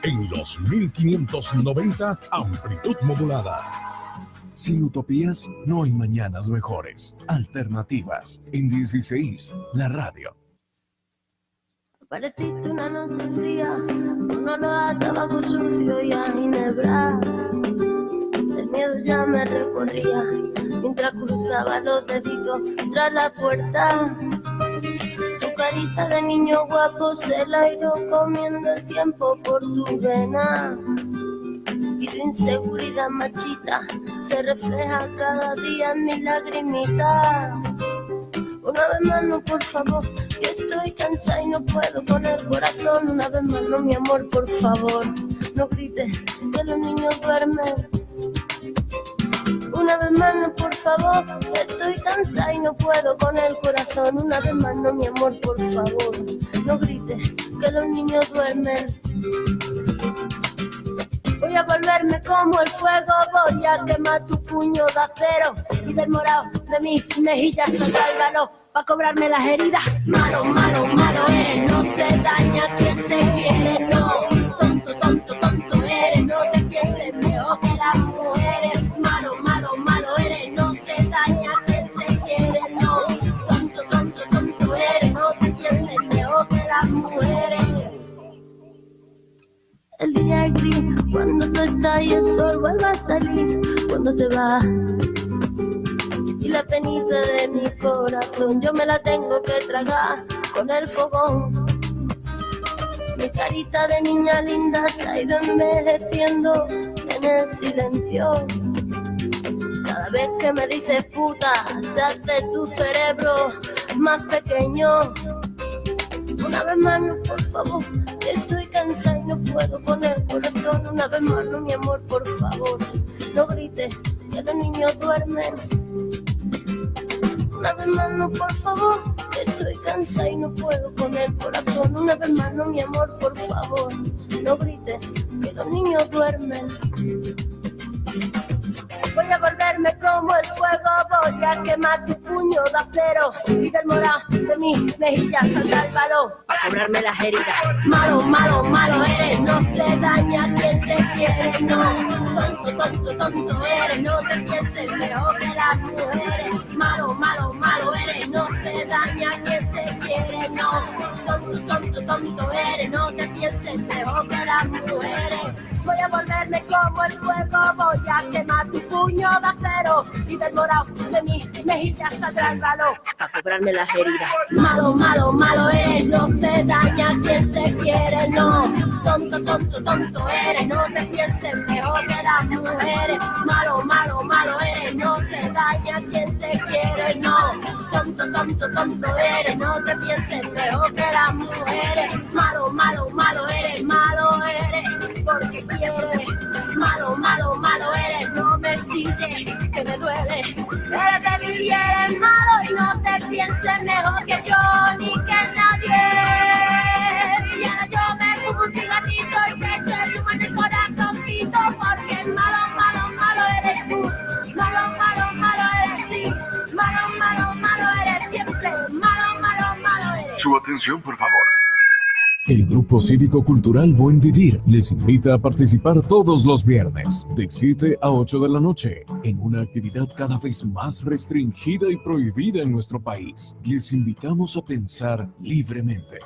en los 1590 amplitud modulada. Sin utopías no hay mañanas mejores. Alternativas en 16, la radio. Pareciste una noche fría, un olor a tabaco sucio y a ginebra. El miedo ya me recorría mientras cruzaba los deditos tras la puerta. Tu carita de niño guapo se la ha ido comiendo el tiempo por tu vena. Y tu inseguridad machista se refleja cada día en mi lagrimita. Una vez más no, por favor, que estoy cansada y no puedo con el corazón. Una vez más no, mi amor, por favor, no grites que los niños duermen. Una vez más no, por favor, que estoy cansada y no puedo con el corazón. Una vez más no, mi amor, por favor, no grites que los niños duermen. Voy a volverme como el fuego, voy a quemar tu puño de acero y del morado de mis mejillas sacar el valor pa' cobrarme las heridas. Malo, malo, malo eres, no se daña quien se quiere, no. Tonto, tonto, tonto eres, no te pienses mejor que las mujeres. Malo, malo, malo eres, no se daña quien se quiere, no. Tonto, tonto, tonto eres, no te pienses mejor que las mujeres. El día es gris, cuando tú estás y el sol vuelve a salir, cuando te vas. Y la penita de mi corazón yo me la tengo que tragar con el fogón. Mi carita de niña linda se ha ido envejeciendo en el silencio. Cada vez que me dices puta, se hace tu cerebro más pequeño. Una vez más no, por favor, que estoy cansada y no puedo con el corazón. Una vez más no, mi amor, por favor, no grites que los niños duermen. Una vez más no, por favor, que Estoy cansada y no puedo con el corazón. Una vez más, no, mi amor, por favor, no grites, que los niños duermen. Voy a volverme como el fuego, voy a quemar tu puño de acero y del morado de mi mejilla saldrá el balón para cobrarme las heridas. Malo, malo, malo eres, no se daña quien se quiere, no. Tonto, tonto, tonto eres, no te pienses mejor que las mujeres. Malo, malo, malo eres, no se daña quien se quiere, no. Tonto, tonto, tonto eres, no te pienses mejor que las mujeres. Voy a volverme como el fuego, voy a quemar tu puño de acero y del morado de mi mejilla saldrá el balón para cobrarme las heridas. Malo, malo, malo eres, no se daña quien se quiere, no. Tonto, tonto, tonto eres, no te pienses mejor que las mujeres. Malo, malo, malo eres, no se daña quien se quiere, no. Tonto, tonto, tonto eres, no te pienses mejor que las mujeres. Malo, malo, malo eres, porque quieres. Malo, malo, malo eres, no me chilles, que me duele. Eres débil y eres malo y no te pienses mejor que yo ni que nadie. Y ahora yo me fumo un cigarrito y te echo el humo en el corazoncito, porque malo, malo, malo eres tú. Malo, malo, malo eres sí. Malo, malo, malo eres siempre. Malo, malo, malo eres. Su atención, por favor. El Grupo Cívico-Cultural Buen Vivir les invita a participar todos los viernes de 7 a 8 de la noche en una actividad cada vez más restringida y prohibida en nuestro país. Les invitamos a pensar libremente.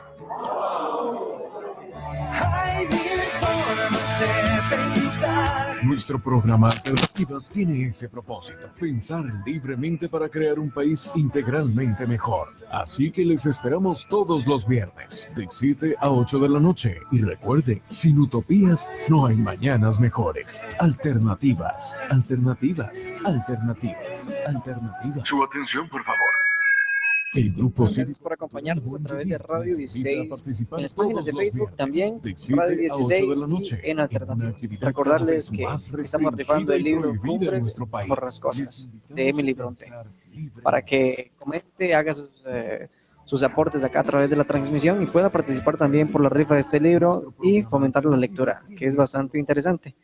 Hay mil formas de pensar. Nuestro programa Alternativas tiene ese propósito, pensar libremente para crear un país integralmente mejor. Así que les esperamos todos los viernes, de 7 a 8 de la noche. Y recuerden, sin utopías no hay mañanas mejores. Alternativas, alternativas, alternativas, alternativas. Su atención, por favor. El Grupo Gracias por acompañarnos a través de Radio 16, en las páginas de Facebook también, Radio 16 y en Alternativas. Recordarles que estamos rifando el libro Cumbres Borrascosas de Emily Bronte, para que comente, haga sus aportes acá a través de la transmisión y pueda participar también por la rifa de este libro y fomentar la lectura, que es bastante interesante.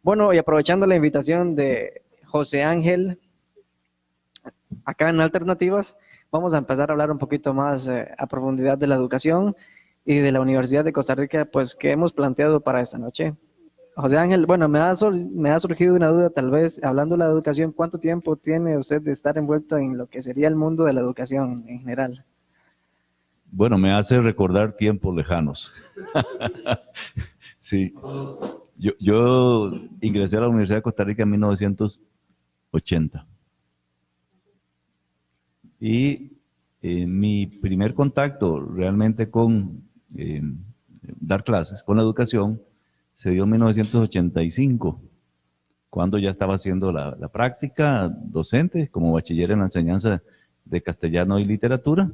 Bueno, y aprovechando la invitación de José Ángel, acá en Alternativas, vamos a empezar a hablar un poquito más a profundidad de la educación y de la Universidad de Costa Rica, pues que hemos planteado para esta noche. José Ángel, bueno, me ha surgido una duda, tal vez, hablando de la educación, ¿cuánto tiempo tiene usted de estar envuelto en lo que sería el mundo de la educación en general? Bueno, me hace recordar tiempos lejanos. Sí, yo ingresé a la Universidad de Costa Rica en 1980. Y mi primer contacto realmente con dar clases, con la educación, se dio en 1985, cuando ya estaba haciendo la práctica docente como bachiller en la enseñanza de castellano y literatura.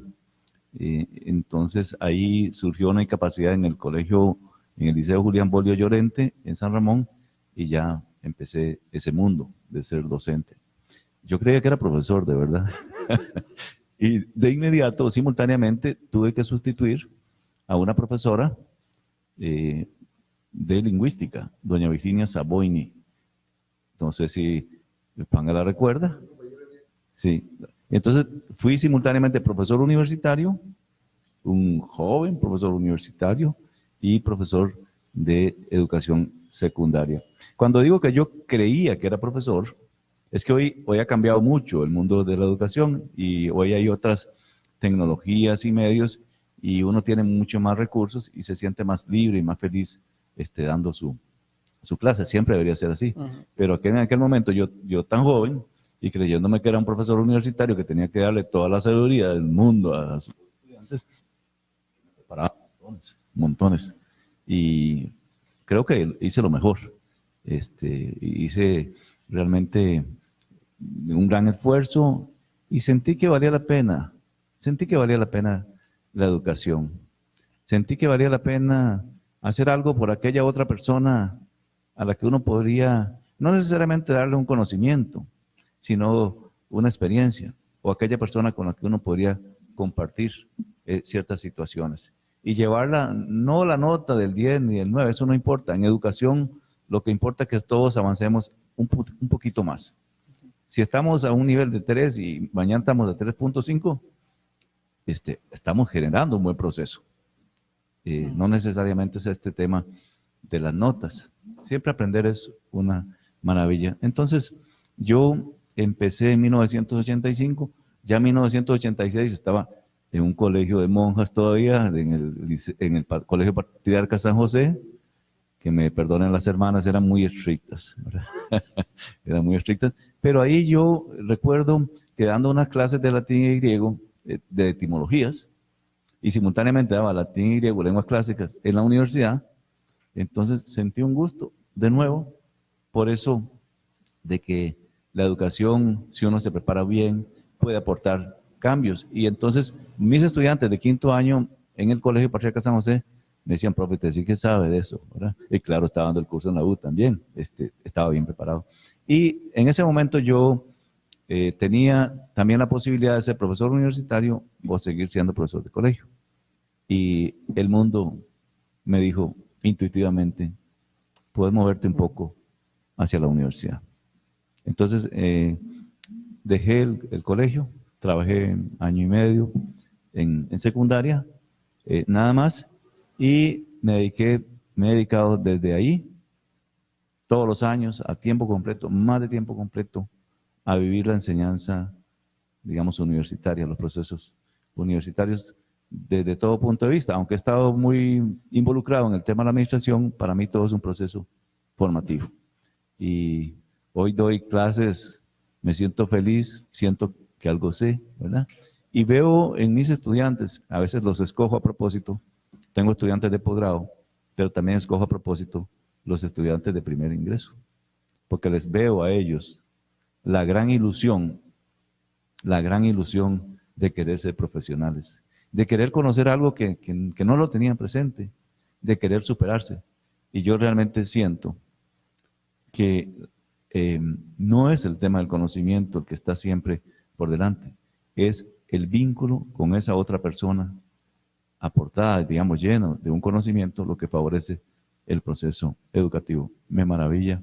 Entonces ahí surgió una incapacidad en el colegio, en el Liceo Julián Bolio Llorente, en San Ramón, y ya empecé ese mundo de ser docente. Yo creía que era profesor, de verdad. Y de inmediato, simultáneamente, tuve que sustituir a una profesora de lingüística, doña Virginia Saboini. Entonces, si Panga la recuerda. Sí. Entonces, fui simultáneamente profesor universitario, un joven profesor universitario y profesor de educación secundaria. Cuando digo que yo creía que era profesor, es que hoy ha cambiado mucho el mundo de la educación y hoy hay otras tecnologías y medios y uno tiene mucho más recursos y se siente más libre y más feliz dando su clase. Siempre debería ser así. Pero en aquel momento yo tan joven y creyéndome que era un profesor universitario que tenía que darle toda la sabiduría del mundo a sus estudiantes, para montones. Y creo que hice lo mejor. Hice realmente un gran esfuerzo y sentí que valía la pena. Sentí que valía la pena la educación. Sentí que valía la pena hacer algo por aquella otra persona a la que uno podría, no necesariamente darle un conocimiento, sino una experiencia, o aquella persona con la que uno podría compartir ciertas situaciones y llevarla, no la nota del 10 ni del 9, eso no importa. En educación lo que importa es que todos avancemos un poquito más. Si estamos a un nivel de 3 y mañana estamos a 3.5, estamos generando un buen proceso. No necesariamente es este tema de las notas. Siempre aprender es una maravilla. Entonces, yo empecé en 1985, ya en 1986 estaba en un colegio de monjas todavía, en el Colegio Patriarca San José, que me perdonen las hermanas, eran muy estrictas, eran muy estrictas, pero ahí yo recuerdo que dando unas clases de latín y griego, de etimologías, y simultáneamente daba latín y griego, lenguas clásicas, en la universidad. Entonces sentí un gusto, de nuevo, por eso de que la educación, si uno se prepara bien, puede aportar cambios. Y entonces mis estudiantes de 5º año en el Colegio Patriarca San José me decían, profe, usted sí que sabe de eso, ¿verdad? Y claro, estaba dando el curso en la U también, estaba bien preparado. Y en ese momento yo tenía también la posibilidad de ser profesor universitario o seguir siendo profesor de colegio. Y el mundo me dijo intuitivamente, puedes moverte un poco hacia la universidad. Entonces dejé el colegio, trabajé 1 año y medio en secundaria, nada más, y me he dedicado desde ahí, todos los años, a tiempo completo, más de tiempo completo, a vivir la enseñanza, digamos, universitaria, los procesos universitarios desde todo punto de vista. Aunque he estado muy involucrado en el tema de la administración, para mí todo es un proceso formativo. Y hoy doy clases, me siento feliz, siento que algo sé, ¿verdad? Y veo en mis estudiantes, a veces los escojo a propósito, tengo estudiantes de posgrado, pero también escojo a propósito los estudiantes de primer ingreso, porque les veo a ellos la gran ilusión de querer ser profesionales, de querer conocer algo que no lo tenían presente, de querer superarse. Y yo realmente siento que no es el tema del conocimiento el que está siempre por delante, es el vínculo con esa otra persona aportada, digamos, lleno de un conocimiento, lo que favorece el proceso educativo. Me maravilla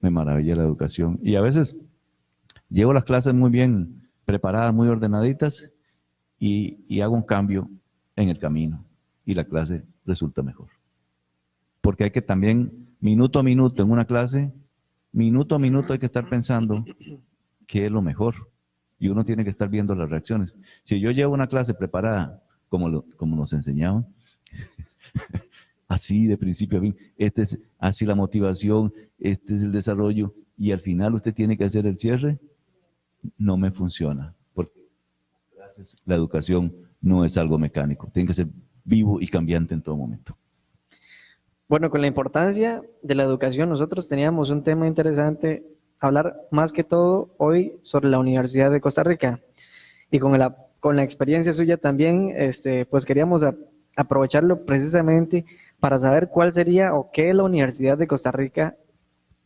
la educación. Y a veces llevo las clases muy bien preparadas, muy ordenaditas, y hago un cambio en el camino, y la clase resulta mejor. Porque hay que también, minuto a minuto en una clase, minuto a minuto hay que estar pensando qué es lo mejor, y uno tiene que estar viendo las reacciones. Si yo llevo una clase preparada, como nos enseñaban, así de principio a fin, es así la motivación, este es el desarrollo, y al final usted tiene que hacer el cierre, no me funciona, porque la educación no es algo mecánico, tiene que ser vivo y cambiante en todo momento. Bueno, con la importancia de la educación, nosotros teníamos un tema interesante, hablar más que todo hoy sobre la Universidad de Costa Rica, y con la experiencia suya también, pues queríamos aprovecharlo precisamente para saber cuál sería o qué es la Universidad de Costa Rica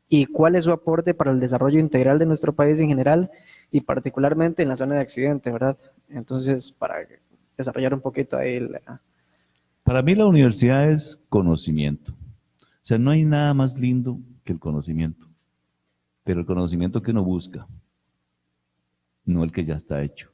y cuál es su aporte para el desarrollo integral de nuestro país en general y particularmente en la zona de Occidente, ¿verdad? Entonces, para desarrollar un poquito ahí. Para mí la universidad es conocimiento. O sea, no hay nada más lindo que el conocimiento, pero el conocimiento que uno busca, no el que ya está hecho.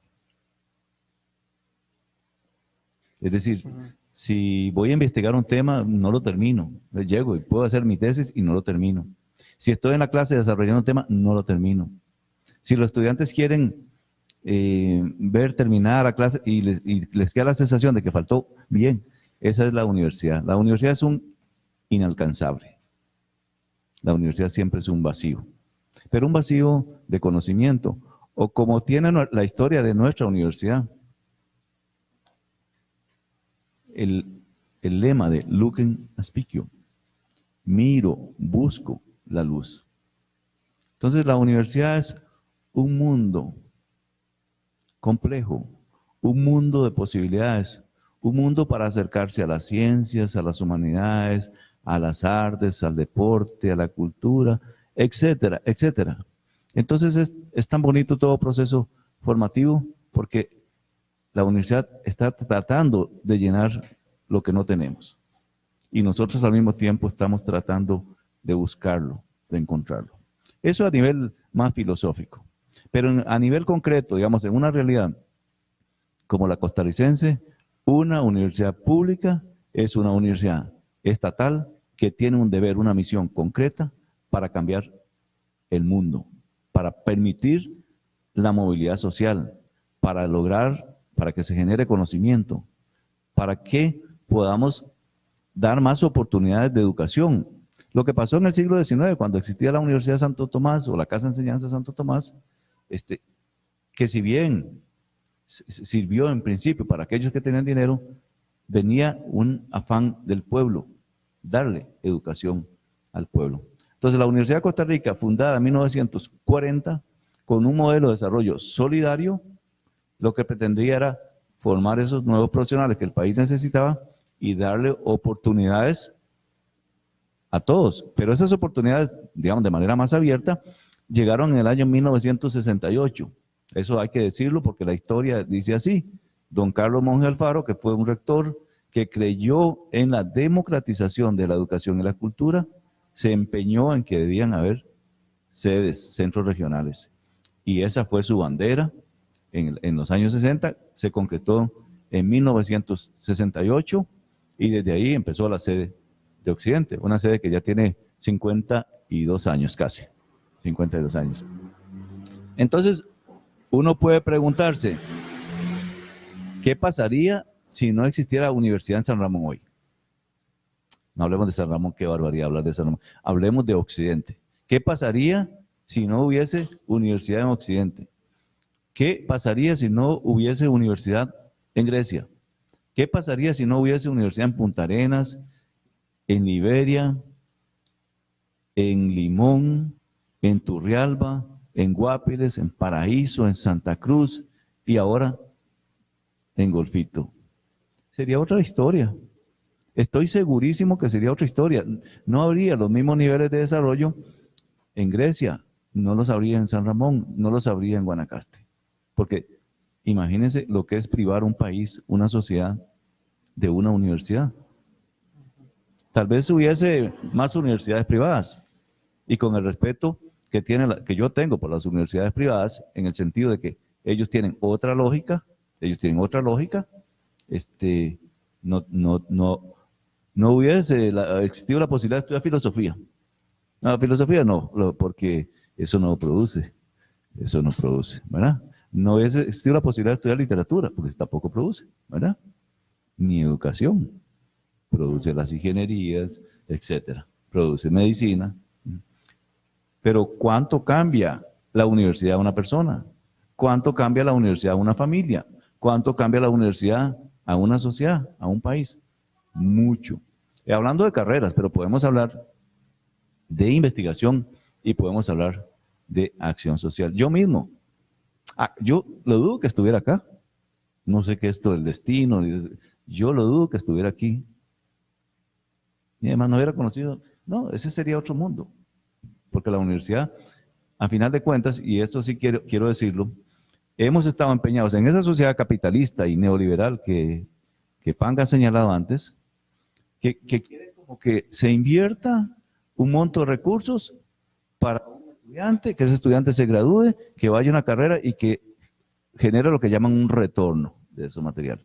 Es decir, si voy a investigar un tema, no lo termino. Llego y puedo hacer mi tesis y no lo termino. Si estoy en la clase desarrollando un tema, no lo termino. Si los estudiantes quieren ver terminada la clase y les queda la sensación de que faltó, bien, esa es la universidad. La universidad es un inalcanzable. La universidad siempre es un vacío, pero un vacío de conocimiento, o como tiene la historia de nuestra universidad. El lema de Lucem Aspicio, miro, busco la luz. Entonces la universidad es un mundo complejo, un mundo de posibilidades, un mundo para acercarse a las ciencias, a las humanidades, a las artes, al deporte, a la cultura, etcétera, etcétera. Entonces es tan bonito todo proceso formativo porque la universidad está tratando de llenar lo que no tenemos. Y nosotros al mismo tiempo estamos tratando de buscarlo, de encontrarlo. Eso a nivel más filosófico. Pero a nivel concreto, digamos, en una realidad como la costarricense, una universidad pública es una universidad estatal que tiene un deber, una misión concreta para cambiar el mundo, para permitir la movilidad social, para lograr, para que se genere conocimiento, para que podamos dar más oportunidades de educación. Lo que pasó en el siglo XIX, cuando existía la Universidad de Santo Tomás o la Casa de Enseñanza de Santo Tomás, que si bien sirvió en principio para aquellos que tenían dinero, venía un afán del pueblo, darle educación al pueblo. Entonces la Universidad de Costa Rica, fundada en 1940, con un modelo de desarrollo solidario, lo que pretendía era formar esos nuevos profesionales que el país necesitaba y darle oportunidades a todos. Pero esas oportunidades, digamos, de manera más abierta, llegaron en el año 1968. Eso hay que decirlo porque la historia dice así. Don Carlos Monge Alfaro, que fue un rector que creyó en la democratización de la educación y la cultura, se empeñó en que debían haber sedes, centros regionales. Y esa fue su bandera en los años 60, se concretó en 1968 y desde ahí empezó la sede de Occidente, una sede que ya tiene 52 años casi, 52 años. Entonces, uno puede preguntarse, ¿qué pasaría si no existiera universidad en San Ramón hoy? No hablemos de San Ramón, qué barbaridad hablar de San Ramón. Hablemos de Occidente. ¿Qué pasaría si no hubiese universidad en Occidente? ¿Qué pasaría si no hubiese universidad en Grecia? ¿Qué pasaría si no hubiese universidad en Punta Arenas, en Liberia, en Limón, en Turrialba, en Guápiles, en Paraíso, en Santa Cruz y ahora en Golfito? Sería otra historia. Estoy segurísimo que sería otra historia. No habría los mismos niveles de desarrollo en Grecia, no los habría en San Ramón, no los habría en Guanacaste. Porque imagínense lo que es privar un país, una sociedad, de una universidad. Tal vez hubiese más universidades privadas y con el respeto que yo tengo por las universidades privadas, en el sentido de que ellos tienen otra lógica, no hubiese existido la posibilidad de estudiar filosofía. No, filosofía no, porque eso no produce, ¿verdad? No hubiese existido la posibilidad de estudiar literatura, porque tampoco produce, ¿verdad? Ni educación, produce las ingenierías, etcétera, produce medicina. Pero ¿cuánto cambia la universidad a una persona? ¿Cuánto cambia la universidad a una familia? ¿Cuánto cambia la universidad a una sociedad, a un país? Mucho. Hablando de carreras, pero podemos hablar de investigación y podemos hablar de acción social. Yo mismo, yo lo dudo que estuviera acá. No sé qué es esto del destino. Yo lo dudo que estuviera aquí. Y además no hubiera conocido. No, ese sería otro mundo. Porque la universidad, a final de cuentas, y esto sí quiero decirlo, hemos estado empeñados en esa sociedad capitalista y neoliberal que Panga ha señalado antes, que quiere como que se invierta un monto de recursos para un estudiante, que ese estudiante se gradúe, que vaya a una carrera y que genere lo que llaman un retorno de ese material.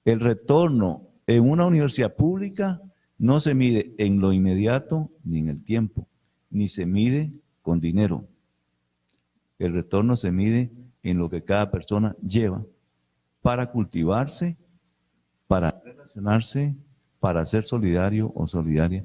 El retorno en una universidad pública no se mide en lo inmediato ni en el tiempo, ni se mide con dinero. El retorno se mide en lo que cada persona lleva para cultivarse, para relacionarse, para ser solidario o solidaria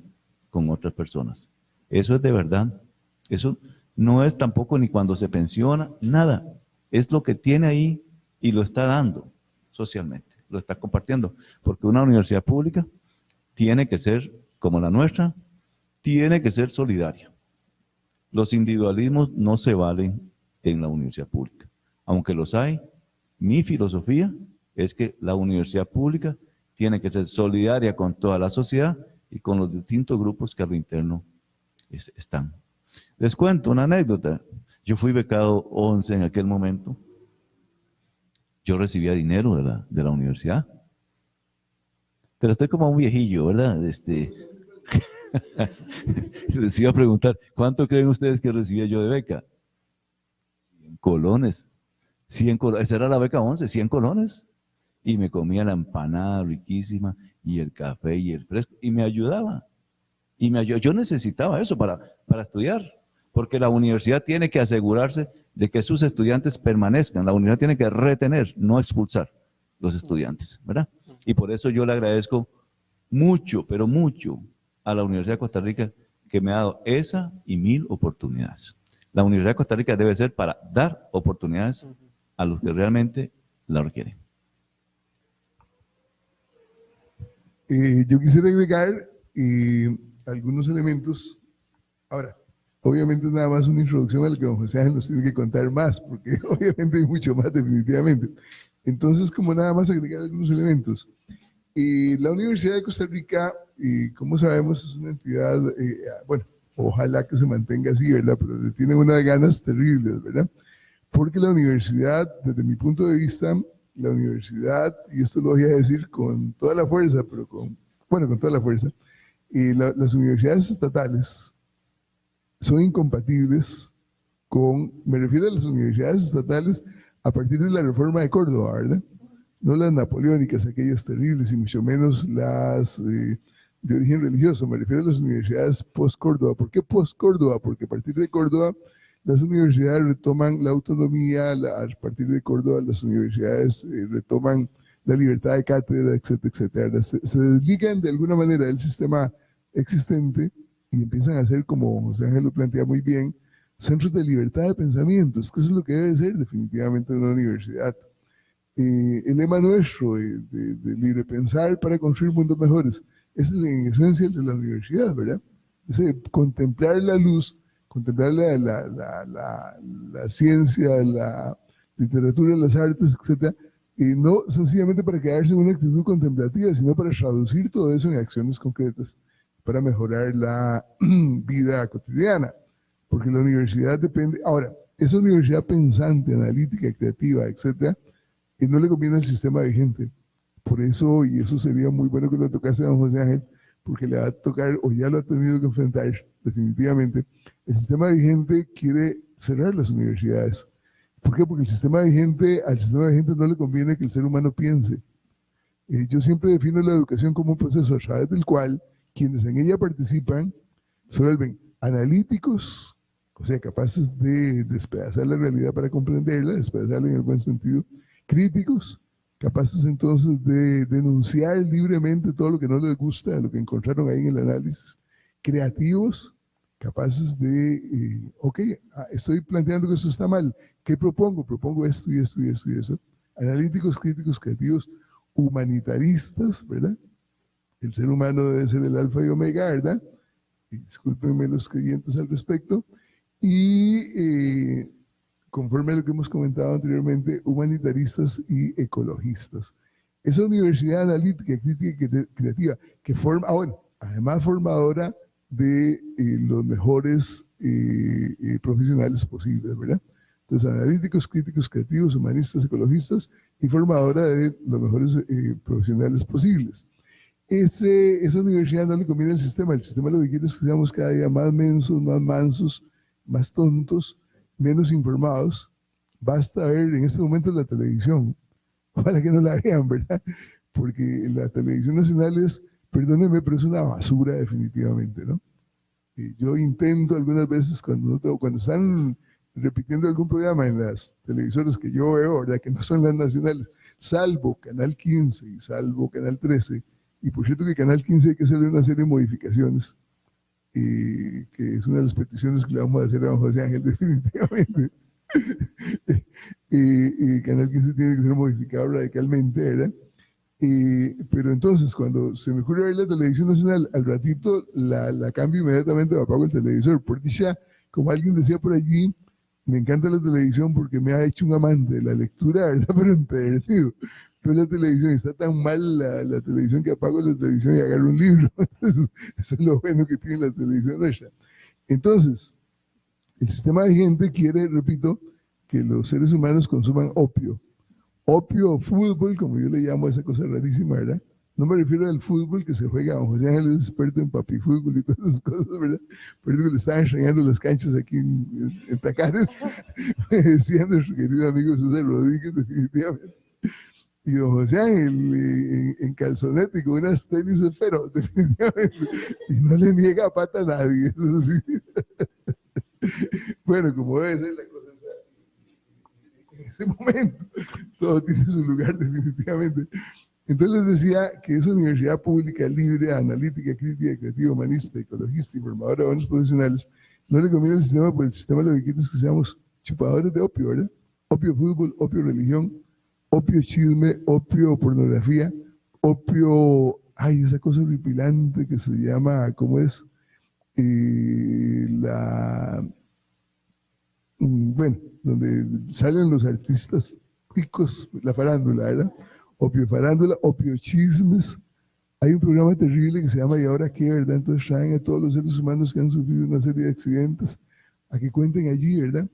con otras personas. Eso es de verdad. Eso no es tampoco ni cuando se pensiona, nada. Es lo que tiene ahí y lo está dando socialmente, lo está compartiendo. Porque una universidad pública tiene que ser, como la nuestra, tiene que ser solidaria. Los individualismos no se valen en la universidad pública. Aunque los hay, mi filosofía es que la universidad pública tiene que ser solidaria con toda la sociedad y con los distintos grupos que a lo interno están. Les cuento una anécdota. Yo fui becado 11 en aquel momento. yo recibía dinero de la universidad. Pero estoy como un viejillo, ¿verdad? Les iba a preguntar, ¿cuánto creen ustedes que recibía yo de beca? 100 colones. 100 colones. Esa era la beca 11, 100 colones. Y me comía la empanada riquísima y el café y el fresco. Y me ayudaba. Yo necesitaba eso para estudiar. Porque la universidad tiene que asegurarse de que sus estudiantes permanezcan. La universidad tiene que retener, no expulsar los estudiantes, ¿verdad? Y por eso yo le agradezco mucho, pero mucho, a la Universidad de Costa Rica que me ha dado esa y 1000 oportunidades. La Universidad de Costa Rica debe ser para dar oportunidades a los que realmente la requieren. Yo quisiera agregar algunos elementos. Ahora, obviamente es nada más una introducción a lo que don José Ángel nos tiene que contar más, porque obviamente hay mucho más definitivamente. Entonces, como nada más agregar algunos elementos. La Universidad de Costa Rica, como sabemos, es una entidad, bueno, ojalá que se mantenga así, ¿verdad? Pero le tienen unas ganas terribles, ¿verdad? Porque la universidad, desde mi punto de vista, la universidad, y esto lo voy a decir con toda la fuerza, pero con toda la fuerza, las universidades estatales son incompatibles me refiero a las universidades estatales a partir de la reforma de Córdoba, ¿verdad? No las napoleónicas, aquellas terribles, y mucho menos las de origen religioso. Me refiero a las universidades post-Córdoba. ¿Por qué post-Córdoba? Porque a partir de Córdoba las universidades retoman la autonomía, a partir de Córdoba las universidades retoman la libertad de cátedra, etcétera, etcétera. Se desligan de alguna manera del sistema existente y empiezan a ser, como José Ángel lo plantea muy bien, centros de libertad de pensamientos, que eso es lo que debe ser definitivamente una universidad. El lema nuestro de libre pensar para construir mundos mejores es en esencia el de la universidad, ¿verdad? Es contemplar la luz, contemplar la ciencia, la literatura, las artes, etcétera, y no sencillamente para quedarse en una actitud contemplativa, sino para traducir todo eso en acciones concretas para mejorar la vida cotidiana, porque la universidad depende. Ahora, esa universidad pensante, analítica, creativa, etcétera, y no le conviene al sistema vigente. Por eso, y eso sería muy bueno que lo tocase a don José Ángel, porque le va a tocar, o ya lo ha tenido que enfrentar definitivamente, el sistema vigente quiere cerrar las universidades. ¿Por qué? Porque al sistema vigente no le conviene que el ser humano piense. Yo siempre defino la educación como un proceso a través del cual quienes en ella participan se vuelven analíticos, o sea, capaces de despedazar la realidad para comprenderla, despedazarla en el buen sentido, críticos, capaces entonces de denunciar libremente todo lo que no les gusta, lo que encontraron ahí en el análisis, creativos, capaces de, estoy planteando que esto está mal, ¿qué propongo? Propongo esto y esto y esto y eso. Analíticos, críticos, creativos, humanitaristas, ¿verdad? El ser humano debe ser el alfa y omega, ¿verdad? Y discúlpenme los creyentes al respecto. Y conforme a lo que hemos comentado anteriormente, humanitaristas y ecologistas. Esa universidad analítica, crítica y creativa, que forma, además formadora de los mejores profesionales posibles, ¿verdad? Entonces, analíticos, críticos, creativos, humanistas, ecologistas, y formadora de los mejores profesionales posibles. Esa universidad no le conviene al sistema. El sistema lo que quiere es que seamos cada día más mensos, más mansos, más tontos, menos informados. Basta ver en este momento la televisión. Ojalá que no la vean, ¿verdad? Porque la televisión nacional es, perdónenme, pero es una basura definitivamente, ¿no? Yo intento algunas veces cuando están repitiendo algún programa en las televisoras que yo veo, ¿verdad? Que no son las nacionales, salvo Canal 15 y salvo Canal 13, y por cierto que Canal 15 hay que hacerle una serie de modificaciones, que es una de las peticiones que le vamos a hacer a don José Ángel definitivamente. Canal 15 tiene que ser modificado radicalmente, ¿verdad? Pero entonces cuando se me ocurre ver la televisión nacional, al ratito la cambio inmediatamente, me apago el televisor, porque ya, como alguien decía por allí, me encanta la televisión porque me ha hecho un amante de la lectura, ¿verdad? Pero empedernido. Pero la televisión, está tan mal la televisión que apago la televisión y agarro un libro. Entonces, eso es lo bueno que tiene la televisión nuestra. Entonces, el sistema vigente quiere, repito, que los seres humanos consuman opio. opio fútbol, como yo le llamo a esa cosa rarísima, ¿verdad? No me refiero al fútbol que se juega, don José Ángel es experto en papi fútbol y todas esas cosas, ¿verdad? Pero que le estaban enseñando las canchas aquí en Tacares, me decía nuestro querido amigo César Rodríguez, definitivamente. Y don José Ángel en calzonete y con unas tenis feroz, definitivamente. Y no le niega pata a nadie, eso sí. Bueno, como debe ser la cosa esa, en ese momento, todo tiene su lugar, definitivamente. Entonces les decía que esa universidad pública, libre, analítica, crítica, creativa, humanista, ecologista y formadora de buenos profesionales, no le conviene al sistema, porque el sistema lo que quiere es que seamos chupadores de opio, ¿verdad? Opio fútbol, opio religión, opio chisme, opio pornografía, opio, ay, esa cosa horripilante que se llama, ¿cómo es? Bueno, donde salen los artistas ricos, la farándula, ¿verdad? Opio farándula, opio chismes. Hay un programa terrible que se llama ¿Y ahora qué?, ¿verdad? Entonces traen a todos los seres humanos que han sufrido una serie de accidentes a que cuenten allí, ¿verdad?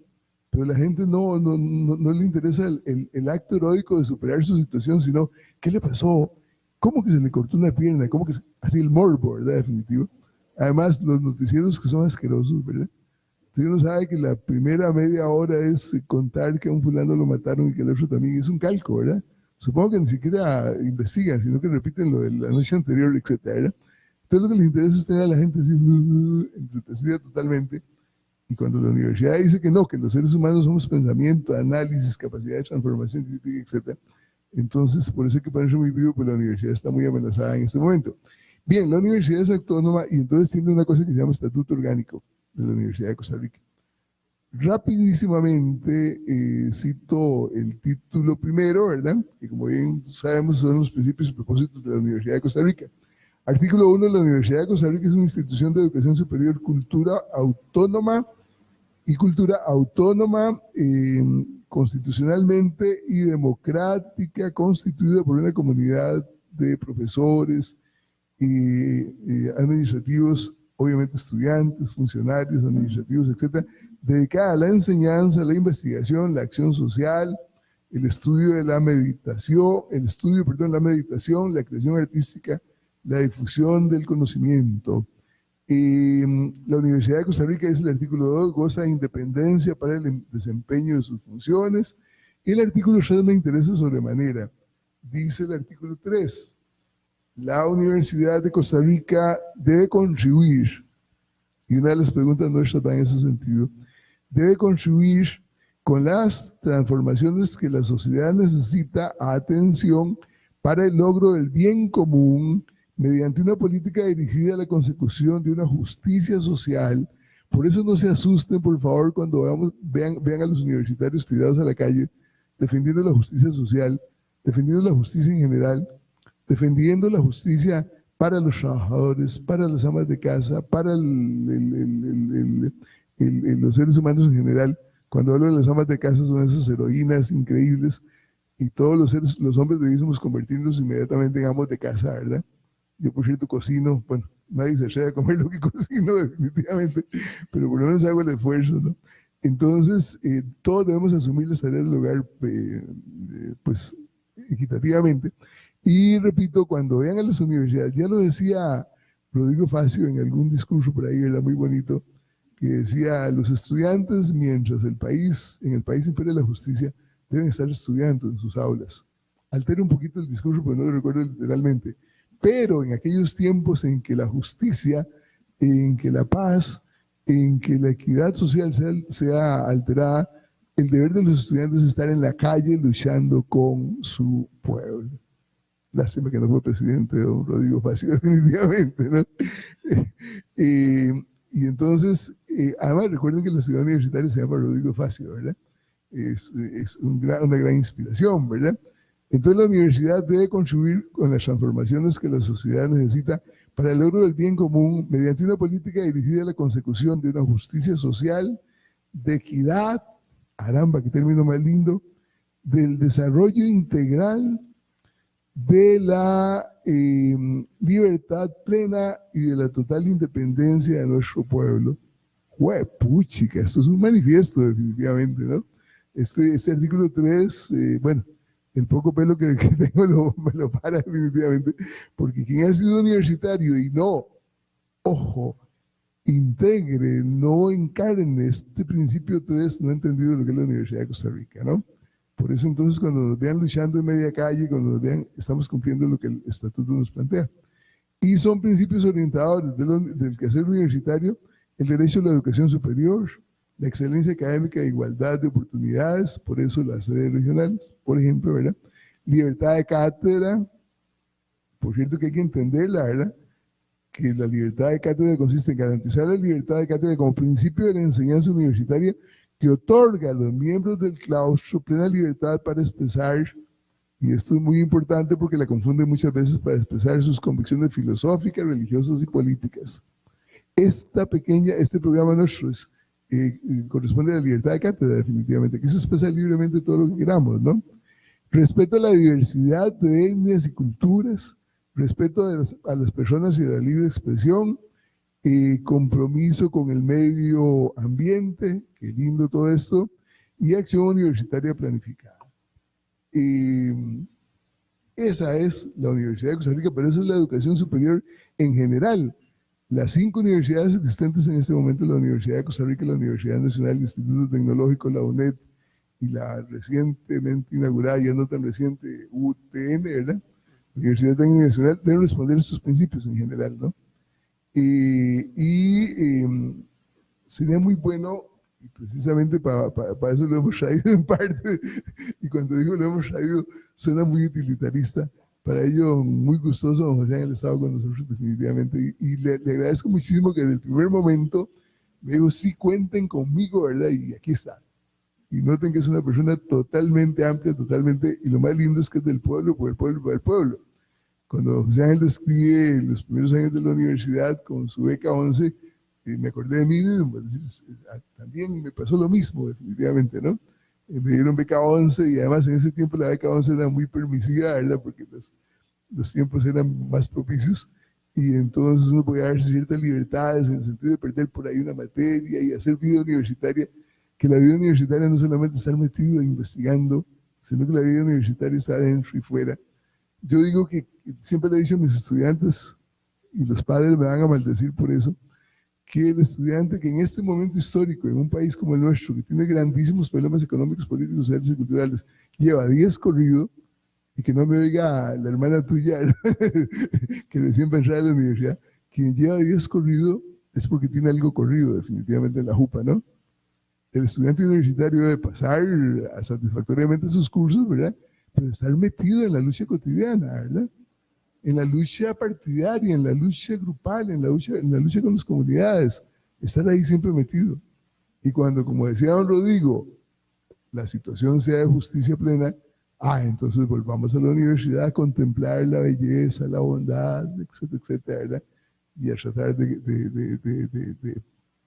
Pero la gente no le interesa el acto heroico de superar su situación, sino ¿qué le pasó? ¿Cómo que se le cortó una pierna? ¿Cómo que así el morbo, ¿verdad? Definitivo. Además, los noticieros que son asquerosos, ¿verdad? Entonces uno sabe que la primera media hora es contar que a un fulano lo mataron y que el otro también. Es un calco, ¿verdad? Supongo que ni siquiera investigan, sino que repiten lo de la noche anterior, etcétera. Entonces lo que les interesa es tener a la gente así, entristecida totalmente. Y cuando la universidad dice que no, que los seres humanos somos pensamiento, análisis, capacidad de transformación crítica, etcétera, entonces por eso hay que ponerse muy vivo, pues la universidad está muy amenazada en este momento. Bien, la universidad es autónoma y entonces tiene una cosa que se llama Estatuto Orgánico de la Universidad de Costa Rica. Rapidísimamente cito el título primero, ¿verdad? Que como bien sabemos son los principios y propósitos de la Universidad de Costa Rica. Artículo 1, la Universidad de Costa Rica es una institución de educación superior, cultura autónoma constitucionalmente y democrática, constituida por una comunidad de profesores y administrativos, obviamente estudiantes, funcionarios administrativos, etcétera, dedicada a la enseñanza, la investigación, la acción social, el estudio de la meditación, la creación artística, la difusión del conocimiento. La Universidad de Costa Rica, es el artículo 2, goza de independencia para el desempeño de sus funciones. Y el artículo 3 me interesa sobremanera. Dice el artículo 3, la Universidad de Costa Rica debe contribuir, y una de las preguntas nuestras va en ese sentido, debe contribuir con las transformaciones que la sociedad necesita a atención para el logro del bien común mediante una política dirigida a la consecución de una justicia social. Por eso no se asusten, por favor, cuando vean a los universitarios tirados a la calle defendiendo la justicia social, defendiendo la justicia en general, defendiendo la justicia para los trabajadores, para las amas de casa, para los seres humanos en general. Cuando hablo de las amas de casa son esas heroínas increíbles y todos los hombres debemos convertirnos inmediatamente en amos de casa, ¿verdad? Yo, por cierto, cocino, bueno, nadie se atreve a comer lo que cocino definitivamente, pero por lo menos hago el esfuerzo, ¿no? Entonces, todos debemos asumir las tareas del hogar, pues, equitativamente. Y repito, cuando vean a las universidades, ya lo decía Rodrigo Facio en algún discurso por ahí, ¿verdad? Muy bonito, que decía, los estudiantes, mientras en el país impere la justicia, deben estar estudiando en sus aulas. Altera un poquito el discurso, porque no lo recuerdo literalmente. Pero en aquellos tiempos en que la justicia, en que la paz, en que la equidad social sea alterada, el deber de los estudiantes es estar en la calle luchando con su pueblo. Lástima que no fue presidente don Rodrigo Facio, definitivamente, ¿no? Y entonces, además recuerden que la ciudad universitaria se llama Rodrigo Facio, ¿verdad? Es una gran inspiración, ¿verdad? Entonces la universidad debe contribuir con las transformaciones que la sociedad necesita para el logro del bien común mediante una política dirigida a la consecución de una justicia social, de equidad, caramba, qué término más lindo, del desarrollo integral, de la libertad plena y de la total independencia de nuestro pueblo. Puchica, esto es un manifiesto definitivamente, ¿no? Este artículo 3, bueno, el poco pelo que tengo me lo para definitivamente, porque quien ha sido universitario y no, ojo, integre, no encarne este principio 3, no ha entendido lo que es la Universidad de Costa Rica, ¿no? Por eso entonces cuando nos vean luchando en media calle, cuando nos vean, estamos cumpliendo lo que el estatuto nos plantea. Y son principios orientadores del quehacer universitario: el derecho a la educación superior, la excelencia académica e igualdad de oportunidades, por eso las sedes regionales, por ejemplo, ¿verdad? Libertad de cátedra, por cierto que hay que entenderla, ¿verdad? Que la libertad de cátedra consiste en garantizar la libertad de cátedra como principio de la enseñanza universitaria que otorga a los miembros del claustro plena libertad para expresar, y esto es muy importante porque la confunden muchas veces, para expresar sus convicciones filosóficas, religiosas y políticas. Este programa nuestro corresponde a la libertad de cátedra, definitivamente, que se expresa libremente todo lo que queramos, ¿no? Respeto a la diversidad de etnias y culturas, respeto a las personas y a la libre expresión, compromiso con el medio ambiente, qué lindo todo esto, y acción universitaria planificada. Esa es la Universidad de Costa Rica, pero esa es la educación superior en general. Las 5 universidades existentes en este momento: la Universidad de Costa Rica, la Universidad Nacional, el Instituto Tecnológico, la UNED, y la recientemente inaugurada, ya no tan reciente, UTN, ¿verdad? Universidad Técnica Nacional, deben responder a estos principios en general, ¿no? Sería muy bueno, y precisamente para eso lo hemos traído en parte, y cuando digo lo hemos traído, suena muy utilitarista. Para ello, muy gustoso don José Ángel estado con nosotros definitivamente, y le agradezco muchísimo que desde el primer momento me dijo: sí, cuenten conmigo, ¿verdad? Y aquí está. Y noten que es una persona totalmente amplia, totalmente, y lo más lindo es que es del pueblo, por el pueblo, para el pueblo. Cuando José Ángel describe los primeros años de la universidad con su beca 11, me acordé de mí, también me pasó lo mismo, definitivamente, ¿no? Me dieron beca 11, y además en ese tiempo la beca 11 era muy permisiva, ¿verdad? Porque los tiempos eran más propicios, y entonces uno podía darse ciertas libertades en el sentido de perder por ahí una materia y hacer vida universitaria, que la vida universitaria no solamente estar metido investigando, sino que la vida universitaria está adentro y fuera. Yo digo que siempre le he dicho a mis estudiantes, y los padres me van a maldecir por eso, que el estudiante que en este momento histórico, en un país como el nuestro, que tiene grandísimos problemas económicos, políticos, sociales y culturales, lleva 10 corridos, y que no me oiga la hermana tuya, que recién va a entrar a la universidad, quien lleva 10 corridos es porque tiene algo corrido definitivamente en la jupa, ¿no? El estudiante universitario debe pasar satisfactoriamente sus cursos, ¿verdad? Pero estar metido en la lucha cotidiana, ¿verdad? En la lucha partidaria, en la lucha grupal, en la lucha con las comunidades, estar ahí siempre metido. Y cuando, como decía don Rodrigo, la situación sea de justicia plena, entonces volvamos a la universidad a contemplar la belleza, la bondad, etcétera, etcétera, ¿verdad? Y a tratar de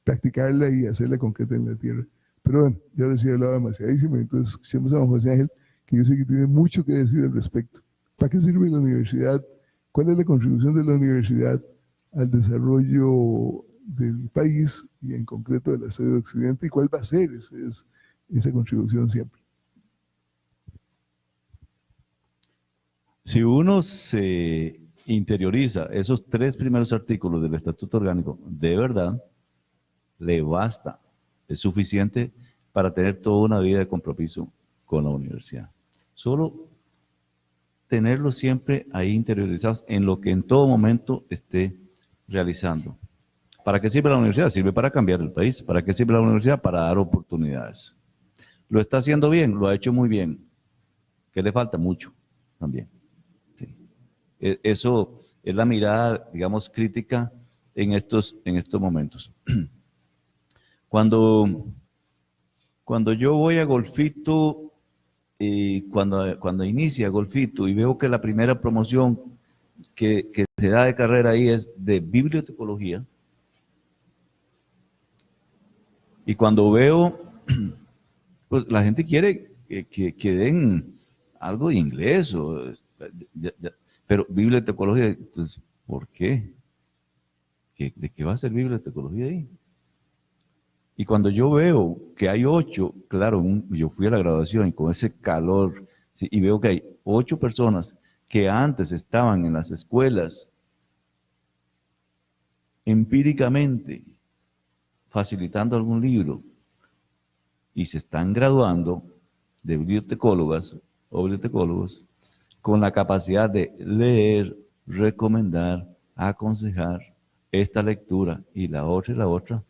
practicarla y hacerla concreta en la tierra. Pero bueno, ya ahora sí he hablado demasiadísimo, entonces escuchemos a don José Ángel, que yo sé que tiene mucho que decir al respecto. ¿Para qué sirve la universidad? ¿Cuál es la contribución de la universidad al desarrollo del país y en concreto de la sede de Occidente? ¿Y cuál va a ser esa contribución siempre? Si uno se interioriza esos 3 primeros artículos del Estatuto Orgánico, de verdad, le basta, es suficiente para tener toda una vida de compromiso con la universidad. Solo tenerlos siempre ahí interiorizados en lo que en todo momento esté realizando. ¿Para qué sirve la universidad? Sirve para cambiar el país. ¿Para qué sirve la universidad? Para dar oportunidades. ¿Lo está haciendo bien? Lo ha hecho muy bien. ¿Qué le falta? Mucho también. Sí. Eso es la mirada, digamos, crítica en estos momentos. Cuando yo voy a Golfito, cuando inicia Golfito y veo que la primera promoción que se da de carrera ahí es de bibliotecología, y cuando veo, pues la gente quiere que den algo de inglés, pero bibliotecología, entonces, ¿por qué? ¿De qué va a ser bibliotecología ahí? Y cuando yo veo que hay 8, claro, yo fui a la graduación y con ese calor ¿sí? Y veo que hay 8 personas que antes estaban en las escuelas empíricamente facilitando algún libro y se están graduando de bibliotecólogas o bibliotecólogos con la capacidad de leer, recomendar, aconsejar esta lectura y la otra,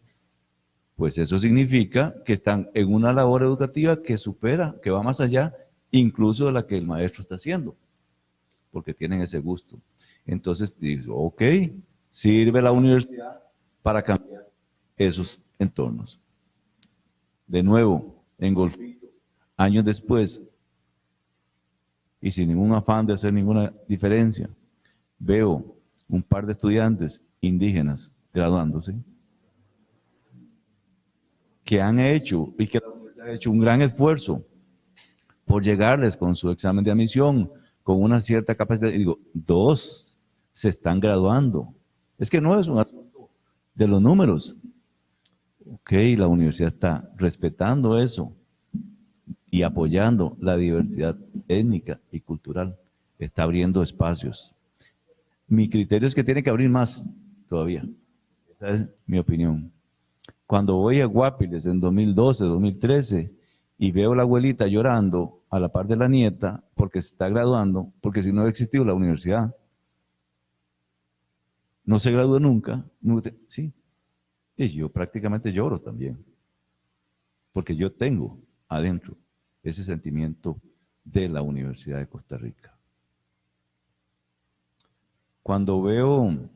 pues eso significa que están en una labor educativa que supera, que va más allá incluso de la que el maestro está haciendo, porque tienen ese gusto. Entonces digo, ok, sirve la universidad para cambiar esos entornos. De nuevo, en Golfito, años después, y sin ningún afán de hacer ninguna diferencia, veo un par de estudiantes indígenas graduándose que han hecho y que la universidad ha hecho un gran esfuerzo por llegarles con su examen de admisión, con una cierta capacidad. Y digo, 2 se están graduando. Es que no es un asunto de los números. Ok, la universidad está respetando eso y apoyando la diversidad étnica y cultural. Está abriendo espacios. Mi criterio es que tiene que abrir más todavía. Esa es mi opinión. Cuando voy a Guapiles en 2012, 2013 y veo a la abuelita llorando a la par de la nieta porque se está graduando, porque si no hubiera existido la universidad, no se graduó nunca, sí. Y yo prácticamente lloro también, porque yo tengo adentro ese sentimiento de la Universidad de Costa Rica. Cuando veo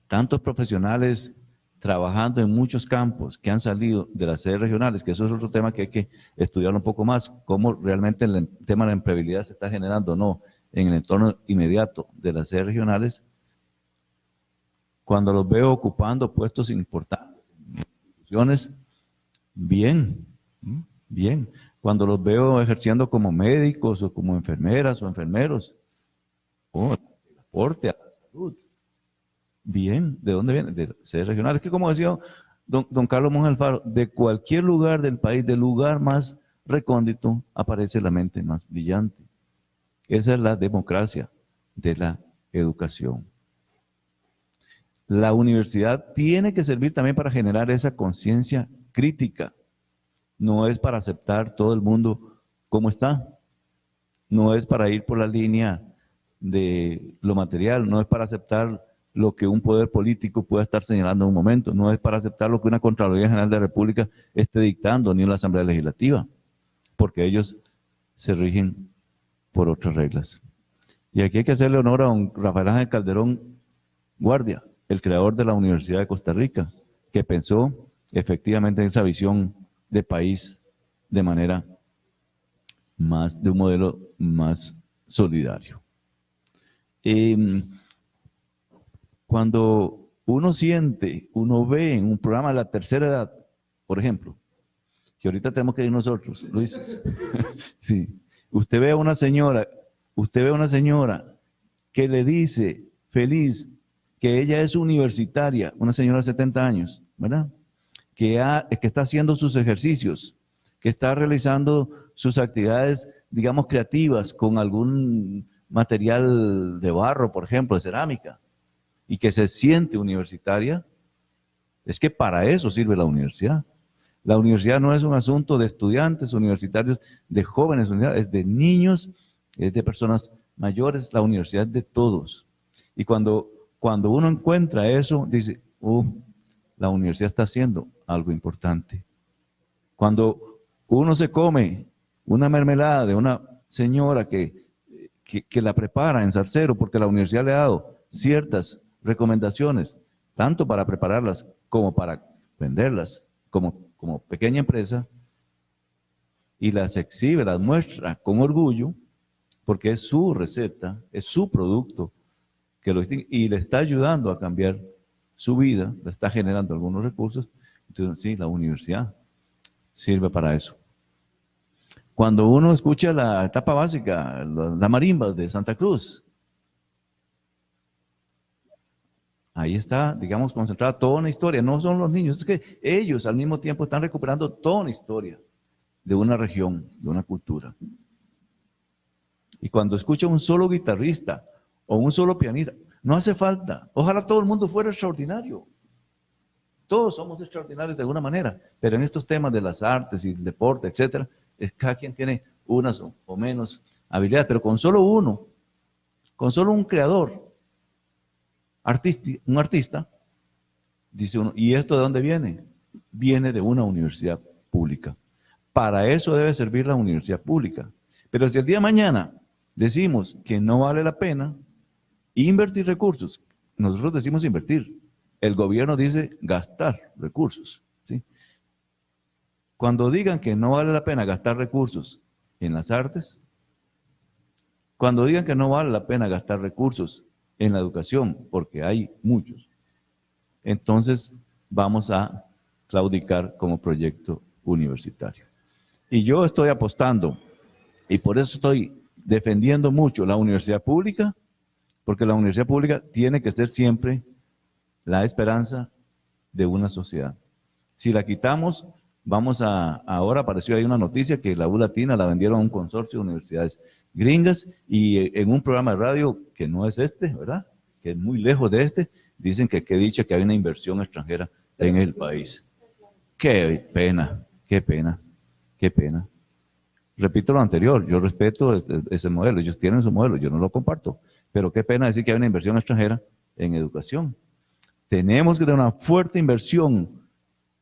tantos profesionales trabajando en muchos campos que han salido de las sedes regionales, que eso es otro tema que hay que estudiar un poco más, cómo realmente el tema de la empleabilidad se está generando o no en el entorno inmediato de las sedes regionales. Cuando los veo ocupando puestos importantes en instituciones, bien, bien. Cuando los veo ejerciendo como médicos o como enfermeras o enfermeros, el aporte a la salud, bien. ¿De dónde viene? De sedes regionales. Que como decía don Carlos Monge Alfaro, de cualquier lugar del país, del lugar más recóndito, aparece la mente más brillante. Esa es la democracia de la educación. La universidad tiene que servir también para generar esa conciencia crítica. No es para aceptar todo el mundo como está. No es para ir por la línea de lo material. No es para aceptar lo que un poder político pueda estar señalando en un momento. No es para aceptar lo que una Contraloría General de la República esté dictando, ni una Asamblea Legislativa. Porque ellos se rigen por otras reglas. Y aquí hay que hacerle honor a don Rafael Ángel Calderón Guardia, el creador de la Universidad de Costa Rica, que pensó efectivamente en esa visión de país de manera más, de un modelo más solidario. Cuando uno siente, uno ve en un programa de la tercera edad, por ejemplo, que ahorita tenemos que ir nosotros, Luis, sí, usted ve a una señora que le dice feliz que ella es universitaria, una señora de 70 años, ¿verdad? Que está haciendo sus ejercicios, que está realizando sus actividades, digamos, creativas con algún material de barro, por ejemplo, de cerámica, y que se siente universitaria. Es que para eso sirve la universidad. La universidad no es un asunto de estudiantes universitarios, de jóvenes universitarios, es de niños, es de personas mayores, la universidad es de todos. Y cuando uno encuentra eso, dice, la universidad está haciendo algo importante. Cuando uno se come una mermelada de una señora que la prepara en Zarcero, porque la universidad le ha dado ciertas recomendaciones, tanto para prepararlas como para venderlas como pequeña empresa, y las exhibe, las muestra con orgullo, porque es su receta, es su producto, que lo distingue, y le está ayudando a cambiar su vida, le está generando algunos recursos. Entonces, sí, la universidad sirve para eso. Cuando uno escucha la etapa básica, la marimba de Santa Cruz, ahí está, digamos, concentrada toda una historia. No son los niños, es que ellos al mismo tiempo están recuperando toda una historia de una región, de una cultura. Y cuando escucha un solo guitarrista o un solo pianista, no hace falta. Ojalá todo el mundo fuera extraordinario. Todos somos extraordinarios de alguna manera, pero en estos temas de las artes y el deporte, etcétera, cada quien tiene unas o menos habilidades, pero con solo uno, con solo un creador, un artista, dice uno, ¿y esto de dónde viene? Viene de una universidad pública. Para eso debe servir la universidad pública. Pero si el día de mañana decimos que no vale la pena invertir recursos, nosotros decimos invertir, el gobierno dice gastar recursos, ¿sí? Cuando digan que no vale la pena gastar recursos en las artes, cuando digan que no vale la pena gastar recursos en la educación, porque hay muchos, entonces vamos a claudicar como proyecto universitario. Y yo estoy apostando, y por eso estoy defendiendo mucho la universidad pública, porque la universidad pública tiene que ser siempre la esperanza de una sociedad. Si la quitamos, ahora apareció ahí una noticia que la U Latina la vendieron a un consorcio de universidades gringas y en un programa de radio que no es este, ¿verdad? Que es muy lejos de este, dicen que qué dicha que hay una inversión extranjera en el país. Qué pena, qué pena, qué pena. Repito lo anterior, yo respeto ese modelo, ellos tienen su modelo, yo no lo comparto, pero qué pena decir que hay una inversión extranjera en educación. Tenemos que tener una fuerte inversión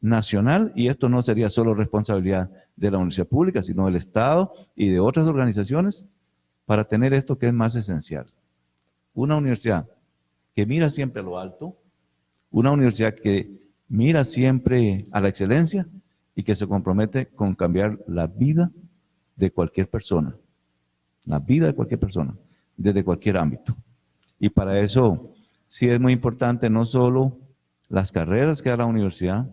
nacional y esto no sería solo responsabilidad de la universidad pública, sino del Estado y de otras organizaciones para tener esto que es más esencial. Una universidad que mira siempre a lo alto, una universidad que mira siempre a la excelencia y que se compromete con cambiar la vida de cualquier persona, la vida de cualquier persona, desde cualquier ámbito. Y para eso sí es muy importante no solo las carreras que da la universidad,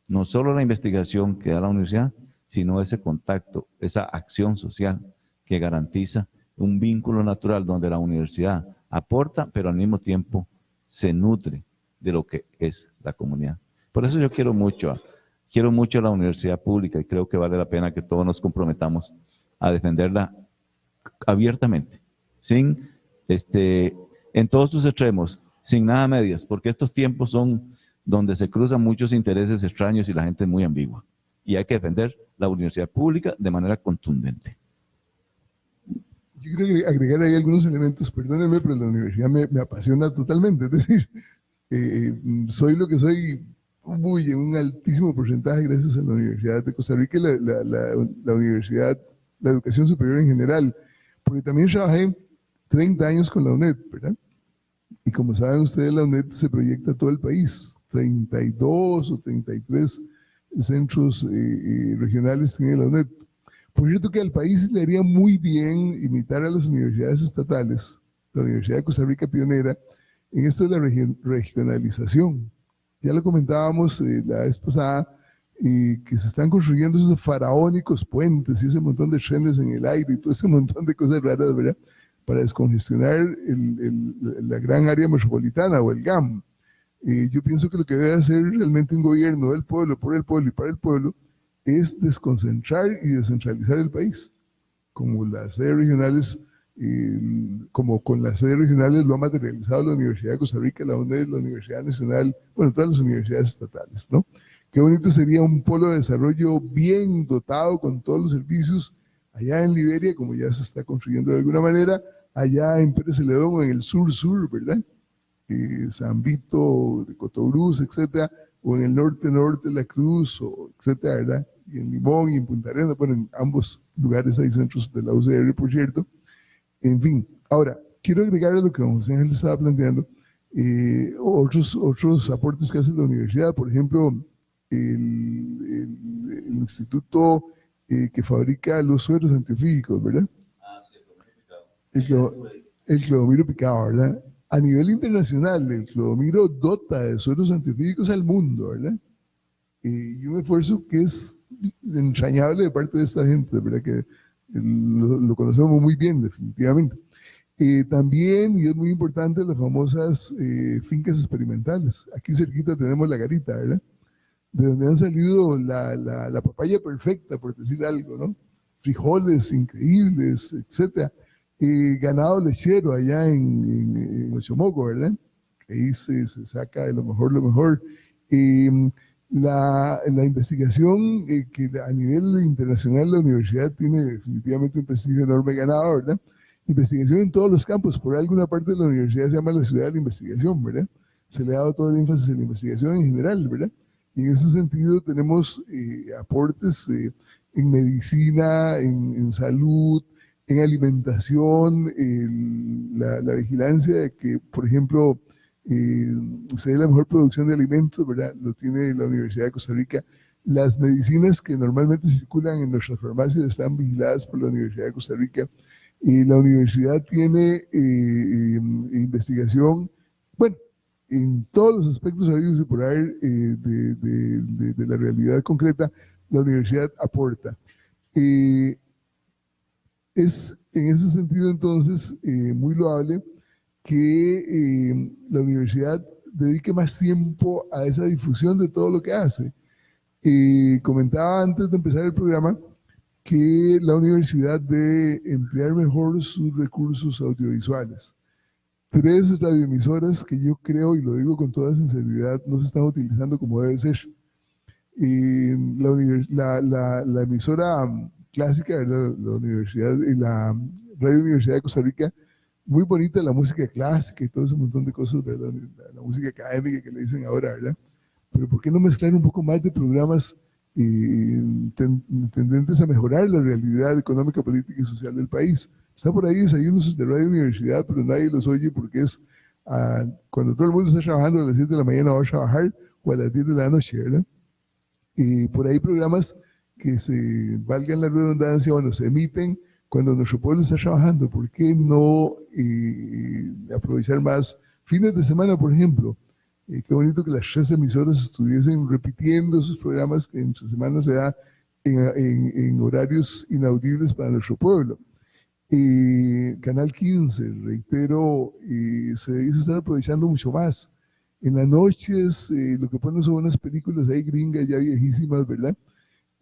no solo la investigación que da la universidad, sino ese contacto, esa acción social que garantiza un vínculo natural donde la universidad aporta, pero al mismo tiempo se nutre de lo que es la comunidad. Por eso yo quiero mucho a la universidad pública y creo que vale la pena que todos nos comprometamos a defenderla abiertamente, sin en todos sus extremos, sin nada a medias, porque estos tiempos son donde se cruzan muchos intereses extraños y la gente es muy ambigua. Y hay que defender la universidad pública de manera contundente. Yo quiero agregar ahí algunos elementos, perdónenme, pero la universidad me apasiona totalmente. Es decir, soy lo que soy muy en un altísimo porcentaje gracias a la Universidad de Costa Rica y la universidad, la educación superior en general, porque también trabajé 30 años con la UNED, ¿verdad? Y como saben ustedes, la UNED se proyecta a todo el país, 32 o 33 centros regionales tiene la UNED. Por cierto que al país le haría muy bien imitar a las universidades estatales, la Universidad de Costa Rica pionera, en esto de la regionalización. Ya lo comentábamos la vez pasada, que se están construyendo esos faraónicos puentes y ese montón de trenes en el aire y todo ese montón de cosas raras, ¿verdad? Para descongestionar la gran área metropolitana o el GAM. Yo pienso que lo que debe hacer realmente un gobierno del pueblo, por el pueblo y para el pueblo, es desconcentrar y descentralizar el país, como las sedes regionales, como con las sedes regionales lo ha materializado la Universidad de Costa Rica, la UNED, la Universidad Nacional, bueno, todas las universidades estatales, ¿no? Qué bonito sería un polo de desarrollo bien dotado con todos los servicios allá en Liberia, como ya se está construyendo de alguna manera, allá en Pérez Celedón, en el sur-sur, ¿verdad? San Vito, de Cotobruz, etcétera, o en el norte-norte, La Cruz, o etcétera, ¿verdad? Y en Limón y en Punta Arenas, bueno, en ambos lugares hay centros de la UCR, por cierto. En fin, ahora, quiero agregar a lo que don José Ángel estaba planteando, otros aportes que hace la universidad, por ejemplo, el instituto que fabrica los sueros antiofídicos, ¿verdad? Ah, sí, el clodomiro picado, ¿verdad? A nivel internacional, el clodomiro dota de sueros antiofídicos al mundo, ¿verdad? Y un esfuerzo que es entrañable de parte de esta gente, ¿verdad? Que lo conocemos muy bien, definitivamente. También, y es muy importante, las famosas fincas experimentales. Aquí cerquita tenemos La Garita, ¿verdad? De donde han salido la papaya perfecta, por decir algo, ¿no? Frijoles increíbles, etcétera. ganado lechero allá en Ochomoco, ¿verdad? Ahí se saca de lo mejor. La investigación que a nivel internacional la universidad tiene definitivamente un prestigio enorme ganado, ¿verdad? Investigación en todos los campos. Por alguna parte de la universidad se llama la ciudad de la investigación, ¿verdad? Se le ha dado todo el énfasis a la investigación en general, ¿verdad? Y en ese sentido tenemos aportes en medicina, en salud, en alimentación, la vigilancia de que, por ejemplo, se dé la mejor producción de alimentos, ¿verdad? Lo tiene la Universidad de Costa Rica. Las medicinas que normalmente circulan en nuestras farmacias están vigiladas por la Universidad de Costa Rica. La universidad tiene investigación, bueno, en todos los aspectos habidos y por haber de la realidad concreta, la universidad aporta. Es en ese sentido entonces muy loable que la universidad dedique más tiempo a esa difusión de todo lo que hace. Comentaba antes de empezar el programa que la universidad debe emplear mejor sus recursos audiovisuales. 3 radioemisoras que yo creo, y lo digo con toda sinceridad, no se están utilizando como debe ser. La emisora clásica, la universidad, la Radio Universidad de Costa Rica, muy bonita la música clásica y todo ese montón de cosas, ¿verdad? La música académica que le dicen ahora, ¿verdad? Pero ¿por qué no mezclar un poco más de programas tendentes a mejorar la realidad económica, política y social del país? Está por ahí desayunos de Radio Universidad, pero nadie los oye porque es cuando todo el mundo está trabajando a las 7 de la mañana va a trabajar o a las 10 de la noche, ¿verdad? Y por ahí programas que se valgan la redundancia, bueno, se emiten cuando nuestro pueblo está trabajando. ¿Por qué no aprovechar más fines de semana, por ejemplo? Qué bonito que las 3 emisoras estuviesen repitiendo esos programas que entre semana se da en horarios inaudibles para nuestro pueblo. Canal 15, reitero, se debe estar aprovechando mucho más. En las noches lo que ponen son unas películas ahí gringas ya viejísimas, ¿verdad?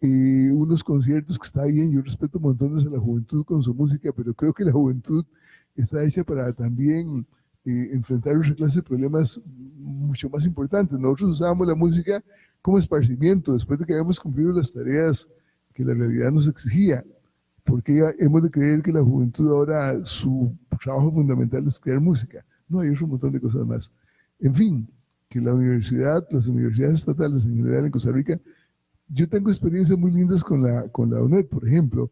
Unos conciertos que está bien, yo respeto montones a la juventud con su música, pero creo que la juventud está hecha para también enfrentar otra clase de problemas mucho más importantes. Nosotros usábamos la música como esparcimiento después de que habíamos cumplido las tareas que la realidad nos exigía. Porque hemos de creer que la juventud ahora su trabajo fundamental es crear música. No, hay otro montón de cosas más. En fin, que las universidades estatales en general en Costa Rica, yo tengo experiencias muy lindas con la UNED, por ejemplo.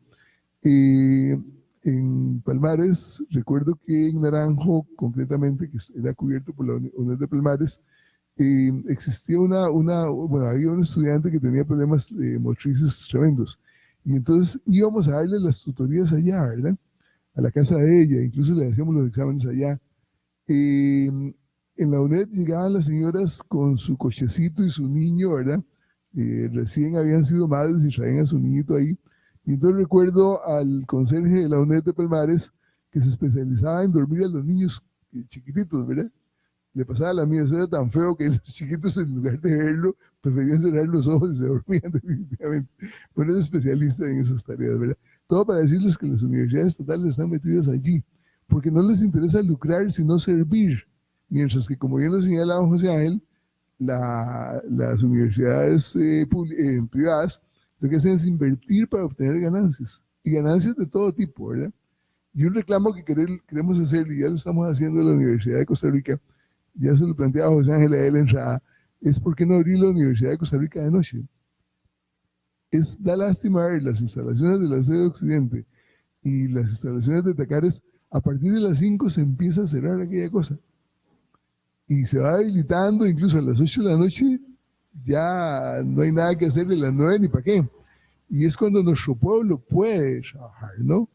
En Palmares, recuerdo que en Naranjo, concretamente, que era cubierto por la UNED de Palmares, existía había un estudiante que tenía problemas motrices tremendos. Y entonces íbamos a darle las tutorías allá, ¿verdad? A la casa de ella, incluso le hacíamos los exámenes allá. En la UNED llegaban las señoras con su cochecito y su niño, ¿verdad? Recién habían sido madres y traían a su niñito ahí. Y entonces recuerdo al conserje de la UNED de Palmares que se especializaba en dormir a los niños chiquititos, ¿verdad? Le pasaba la mía, eso era tan feo que los chiquitos en lugar de verlo preferían cerrar los ojos y se dormían definitivamente. Bueno, es especialista en esas tareas, ¿verdad? Todo para decirles que las universidades estatales están metidas allí, porque no les interesa lucrar, sino servir. Mientras que, como bien lo señalaba José Ángel, las universidades privadas lo que hacen es invertir para obtener ganancias, y ganancias de todo tipo, ¿verdad? Y un reclamo que queremos hacer, y ya lo estamos haciendo en la Universidad de Costa Rica, ya se lo planteaba José Ángel a él en entrada, es por qué no abrir la Universidad de Costa Rica de noche. Da lástima ver las instalaciones de la sede de Occidente y las instalaciones de Tacares, a partir de las 5 se empieza a cerrar aquella cosa. Y se va habilitando, incluso a las 8 de la noche, ya no hay nada que hacer de las 9 ni para qué. Y es cuando nuestro pueblo puede trabajar, ¿no?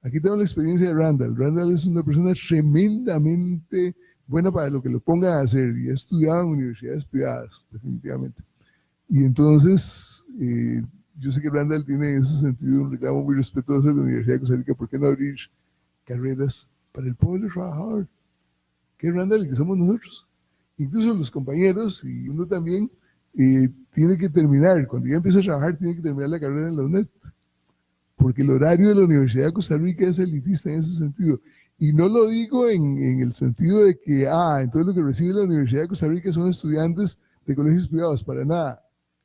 Aquí tengo la experiencia de Randall. Randall es una persona tremendamente buena para lo que lo pongan a hacer y ha estudiado en universidades privadas, definitivamente. Y entonces, yo sé que Randall tiene en ese sentido un reclamo muy respetuoso de la Universidad de Costa Rica. ¿Por qué no abrir carreras para el pueblo trabajador? Que es Randall y que somos nosotros. Incluso los compañeros y uno también tiene que terminar, cuando ya empieza a trabajar, tiene que terminar la carrera en la UNED. porque el horario de la Universidad de Costa Rica es elitista en ese sentido. Y no lo digo en el sentido de que, entonces lo que recibe la Universidad de Costa Rica son estudiantes de colegios privados, para nada.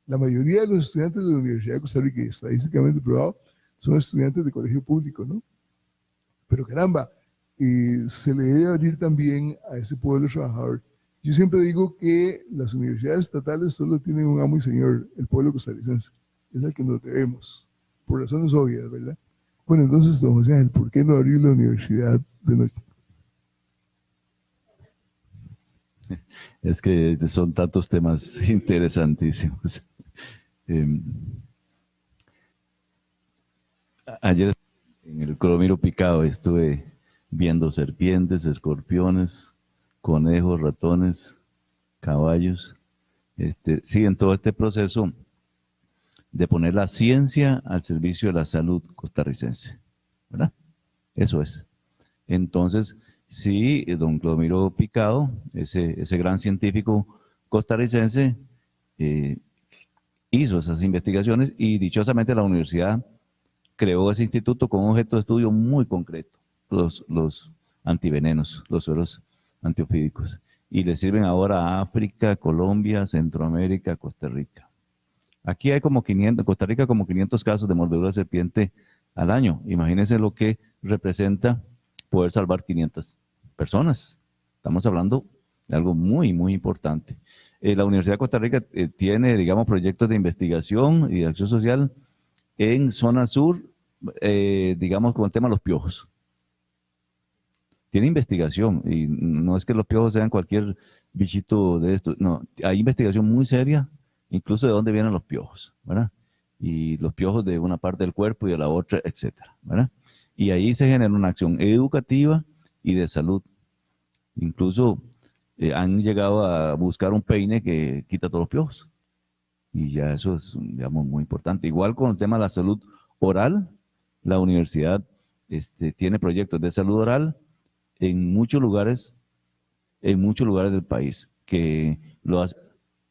La mayoría de los estudiantes de la Universidad de Costa Rica, y estadísticamente probado, son estudiantes de colegio público, ¿no? Pero caramba, se le debe abrir también a ese pueblo trabajador. Yo siempre digo que las universidades estatales solo tienen un amo y señor, el pueblo costarricense. Es al que nos debemos, por razones obvias, ¿verdad? Bueno, entonces, don José Ángel, ¿por qué no abrir la universidad de noche? Es que son tantos temas interesantísimos. Ayer en el Colomiro Picado estuve viendo serpientes, escorpiones, conejos, ratones, caballos. Siguen todo este proceso de poner la ciencia al servicio de la salud costarricense, ¿verdad? Eso es. Entonces, sí, don Clodomiro Picado, ese gran científico costarricense, hizo esas investigaciones y dichosamente la universidad creó ese instituto con un objeto de estudio muy concreto, los antivenenos, los sueros antiofídicos, y le sirven ahora a África, Colombia, Centroamérica, Costa Rica. Aquí hay como 500, en Costa Rica como 500 casos de mordedura de serpiente al año. Imagínense lo que representa poder salvar 500 personas. Estamos hablando de algo muy, muy importante. La Universidad de Costa Rica tiene, digamos, proyectos de investigación y de acción social en zona sur, digamos, con el tema de los piojos. Tiene investigación, y no es que los piojos sean cualquier bichito de esto, no, hay investigación muy seria, incluso de dónde vienen los piojos, ¿verdad? Y los piojos de una parte del cuerpo y de la otra, etcétera, ¿verdad? Y ahí se genera una acción educativa y de salud. Incluso han llegado a buscar un peine que quita todos los piojos. Y ya eso es, digamos, muy importante. Igual con el tema de la salud oral, la universidad tiene proyectos de salud oral en muchos lugares del país, que lo hace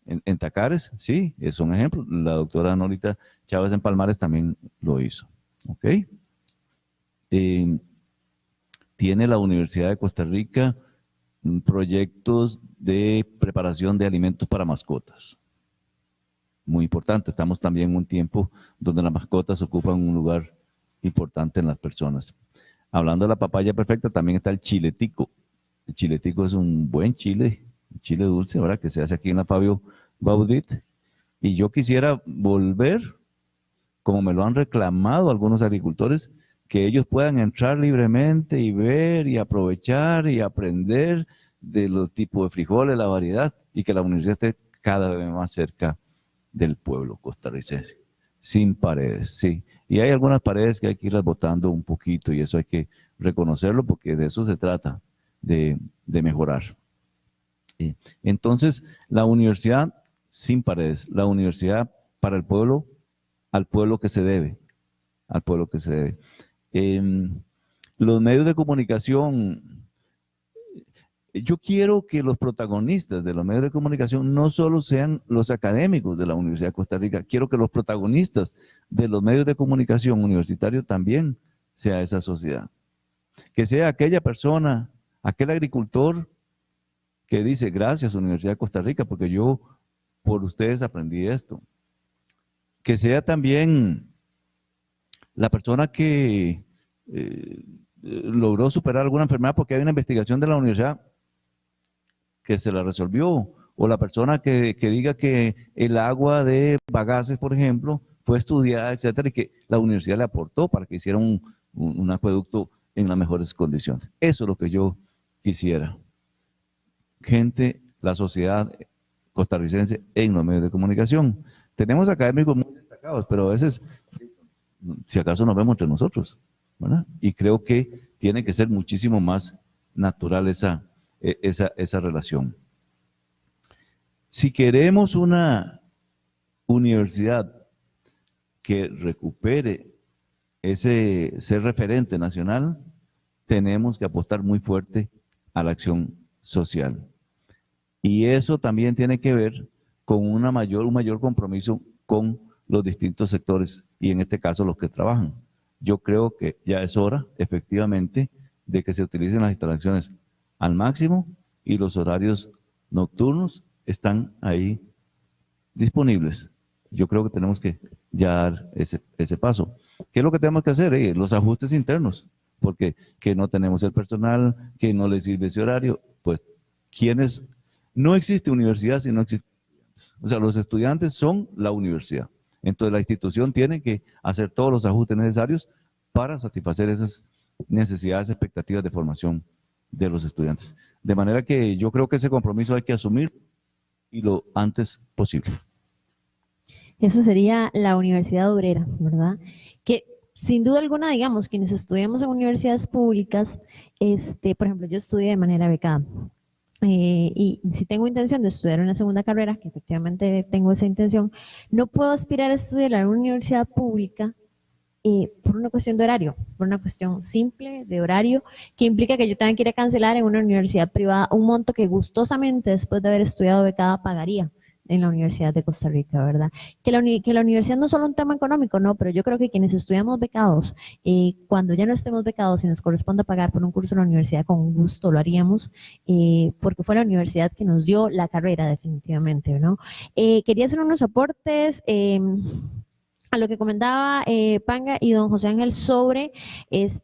en Tacares, sí, es un ejemplo. La doctora Norita Chávez en Palmares también lo hizo. ¿Ok? Tiene la Universidad de Costa Rica proyectos de preparación de alimentos para mascotas. Muy importante. Estamos también en un tiempo donde las mascotas ocupan un lugar importante en las personas. Hablando de la papaya perfecta, también está el chiletico. El chiletico es un buen chile dulce, ¿verdad? Que se hace aquí en la Fabio Baudit. Y yo quisiera volver, como me lo han reclamado algunos agricultores, que ellos puedan entrar libremente y ver y aprovechar y aprender de los tipos de frijoles, la variedad, y que la universidad esté cada vez más cerca del pueblo costarricense, sin paredes, sí. Y hay algunas paredes que hay que irlas botando un poquito y eso hay que reconocerlo porque de eso se trata, de mejorar. Entonces, la universidad sin paredes, la universidad para el pueblo, al pueblo que se debe, al pueblo que se debe. Los medios de comunicación, yo quiero que los protagonistas de los medios de comunicación no solo sean los académicos de la Universidad de Costa Rica, quiero que los protagonistas de los medios de comunicación universitarios también sea esa sociedad. Que sea aquella persona, aquel agricultor que dice, gracias Universidad de Costa Rica, porque yo por ustedes aprendí esto. Que sea también la persona que logró superar alguna enfermedad porque hay una investigación de la universidad que se la resolvió, o la persona que diga que el agua de Bagaces, por ejemplo, fue estudiada, etcétera, y que la universidad le aportó para que hiciera un acueducto en las mejores condiciones. Eso es lo que yo quisiera. Gente, la sociedad costarricense en los medios de comunicación. Tenemos académicos muy destacados, pero a veces, si acaso nos vemos entre nosotros, ¿verdad? Y creo que tiene que ser muchísimo más natural esa relación. Si queremos una universidad que recupere ese ser referente nacional, tenemos que apostar muy fuerte a la acción social. Y eso también tiene que ver con un mayor compromiso con los distintos sectores y en este caso los que trabajan. yo creo que ya es hora, efectivamente, de que se utilicen las instalaciones al máximo y los horarios nocturnos están ahí disponibles. Yo creo que tenemos que ya dar ese paso. ¿Qué es lo que tenemos que hacer? Los ajustes internos, porque que no tenemos el personal, que no les sirve ese horario, pues quienes no existe universidad si no existe estudiantes. O sea, los estudiantes son la universidad. Entonces la institución tiene que hacer todos los ajustes necesarios para satisfacer esas necesidades, expectativas de formación de los estudiantes. De manera que yo creo que ese compromiso hay que asumir y lo antes posible. Eso sería la Universidad Obrera, ¿verdad? Que sin duda alguna, digamos, quienes estudiamos en universidades públicas, por ejemplo, yo estudié de manera becada. Y si tengo intención de estudiar una segunda carrera, que efectivamente tengo esa intención, no puedo aspirar a estudiar en una universidad pública por una cuestión de horario, por una cuestión simple de horario, que implica que yo tenga que ir a cancelar en una universidad privada un monto que gustosamente después de haber estudiado becada pagaría en la Universidad de Costa Rica, ¿verdad? Que la universidad no es solo un tema económico, no, pero yo creo que quienes estudiamos becados, cuando ya no estemos becados y nos corresponda pagar por un curso en la universidad, con gusto lo haríamos, porque fue la universidad que nos dio la carrera definitivamente, ¿no? Quería hacer unos aportes a lo que comentaba Panga y don José Ángel sobre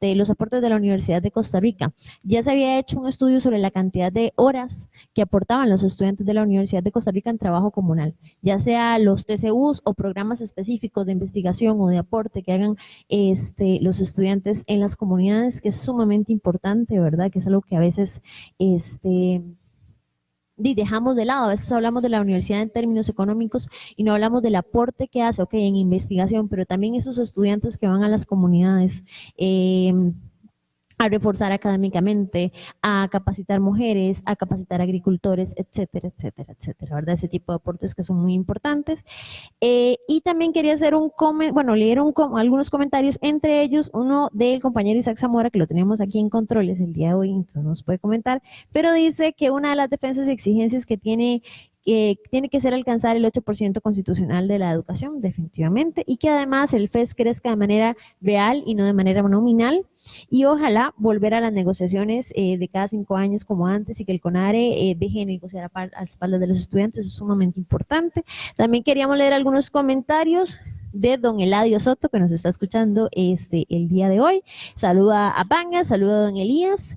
los aportes de la Universidad de Costa Rica. Ya se había hecho un estudio sobre la cantidad de horas que aportaban los estudiantes de la Universidad de Costa Rica en trabajo comunal, ya sea los TCUs o programas específicos de investigación o de aporte que hagan los estudiantes en las comunidades, que es sumamente importante, ¿verdad? Que es algo que a veces dejamos de lado. A veces hablamos de la universidad en términos económicos y no hablamos del aporte que hace, en investigación, pero también esos estudiantes que van a las comunidades a reforzar académicamente, a capacitar mujeres, a capacitar agricultores, etcétera, etcétera, etcétera, ¿verdad? Ese tipo de aportes que son muy importantes. Y también quería hacer leer algunos comentarios, entre ellos uno del compañero Isaac Zamora, que lo tenemos aquí en controles el día de hoy, entonces nos puede comentar, pero dice que una de las defensas y exigencias que tiene que ser alcanzar el 8% constitucional de la educación, definitivamente, y que además el FES crezca de manera real y no de manera nominal, y ojalá volver a las negociaciones de cada 5 años como antes, y que el CONARE deje de negociar a las espaldas de los estudiantes. Es sumamente importante. También queríamos leer algunos comentarios de don Eladio Soto, que nos está escuchando el día de hoy. Saluda a Panga, saluda a don Elías,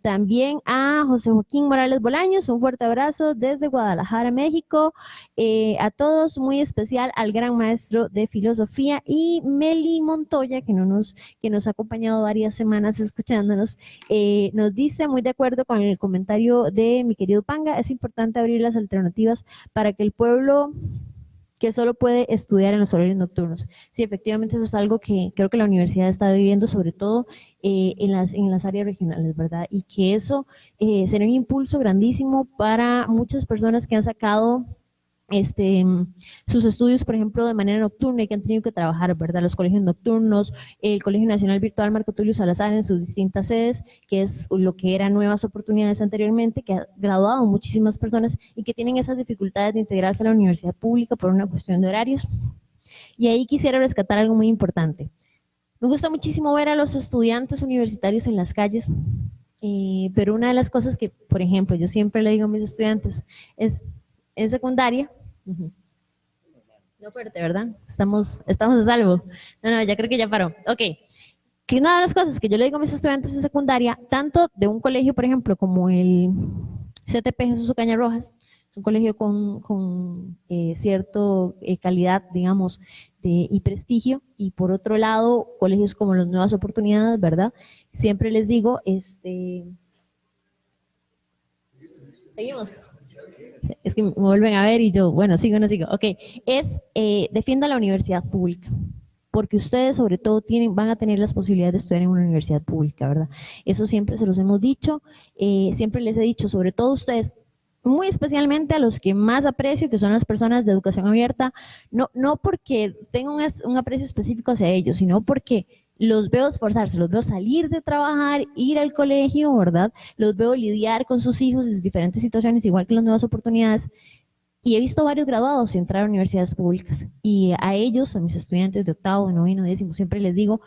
también a José Joaquín Morales Bolaños, un fuerte abrazo desde Guadalajara, México, a todos, muy especial al gran maestro de filosofía, y Meli Montoya, que nos ha acompañado varias semanas escuchándonos, nos dice, muy de acuerdo con el comentario de mi querido Panga, es importante abrir las alternativas para que el pueblo que solo puede estudiar en los horarios nocturnos. Sí, efectivamente, eso es algo que creo que la universidad está viviendo, sobre todo en las áreas regionales, ¿verdad? Y que eso será un impulso grandísimo para muchas personas que han sacado sus estudios, por ejemplo, de manera nocturna, y que han tenido que trabajar, ¿verdad? Los colegios nocturnos, el Colegio Nacional Virtual Marco Tulio Salazar en sus distintas sedes, que es lo que eran nuevas oportunidades anteriormente, que ha graduado muchísimas personas y que tienen esas dificultades de integrarse a la universidad pública por una cuestión de horarios. Y ahí quisiera rescatar algo muy importante. Me gusta muchísimo ver a los estudiantes universitarios en las calles, pero una de las cosas que, por ejemplo, yo siempre le digo a mis estudiantes es: en secundaria, no fuerte, ¿verdad? Estamos a salvo. No, ya creo que ya paró. Ok, que una de las cosas que yo le digo a mis estudiantes en secundaria, tanto de un colegio, por ejemplo, como el CTP Jesús Ocaña Rojas, es un colegio con cierto calidad, digamos, y prestigio, y por otro lado, colegios como las Nuevas Oportunidades, ¿verdad? Siempre les digo, seguimos. Es que me vuelven a ver y yo, bueno, sigo, no sigo. Ok, defienda la universidad pública, porque ustedes sobre todo van a tener las posibilidades de estudiar en una universidad pública, ¿verdad? Eso siempre se los hemos dicho, siempre les he dicho, sobre todo ustedes, muy especialmente a los que más aprecio, que son las personas de educación abierta, no porque tengo un aprecio específico hacia ellos, sino porque los veo esforzarse, los veo salir de trabajar, ir al colegio, ¿verdad? Los veo lidiar con sus hijos y sus diferentes situaciones, igual que las Nuevas Oportunidades, Y he visto varios graduados entrar a universidades públicas y a ellos, a mis estudiantes de octavo, noveno, décimo, siempre les digo,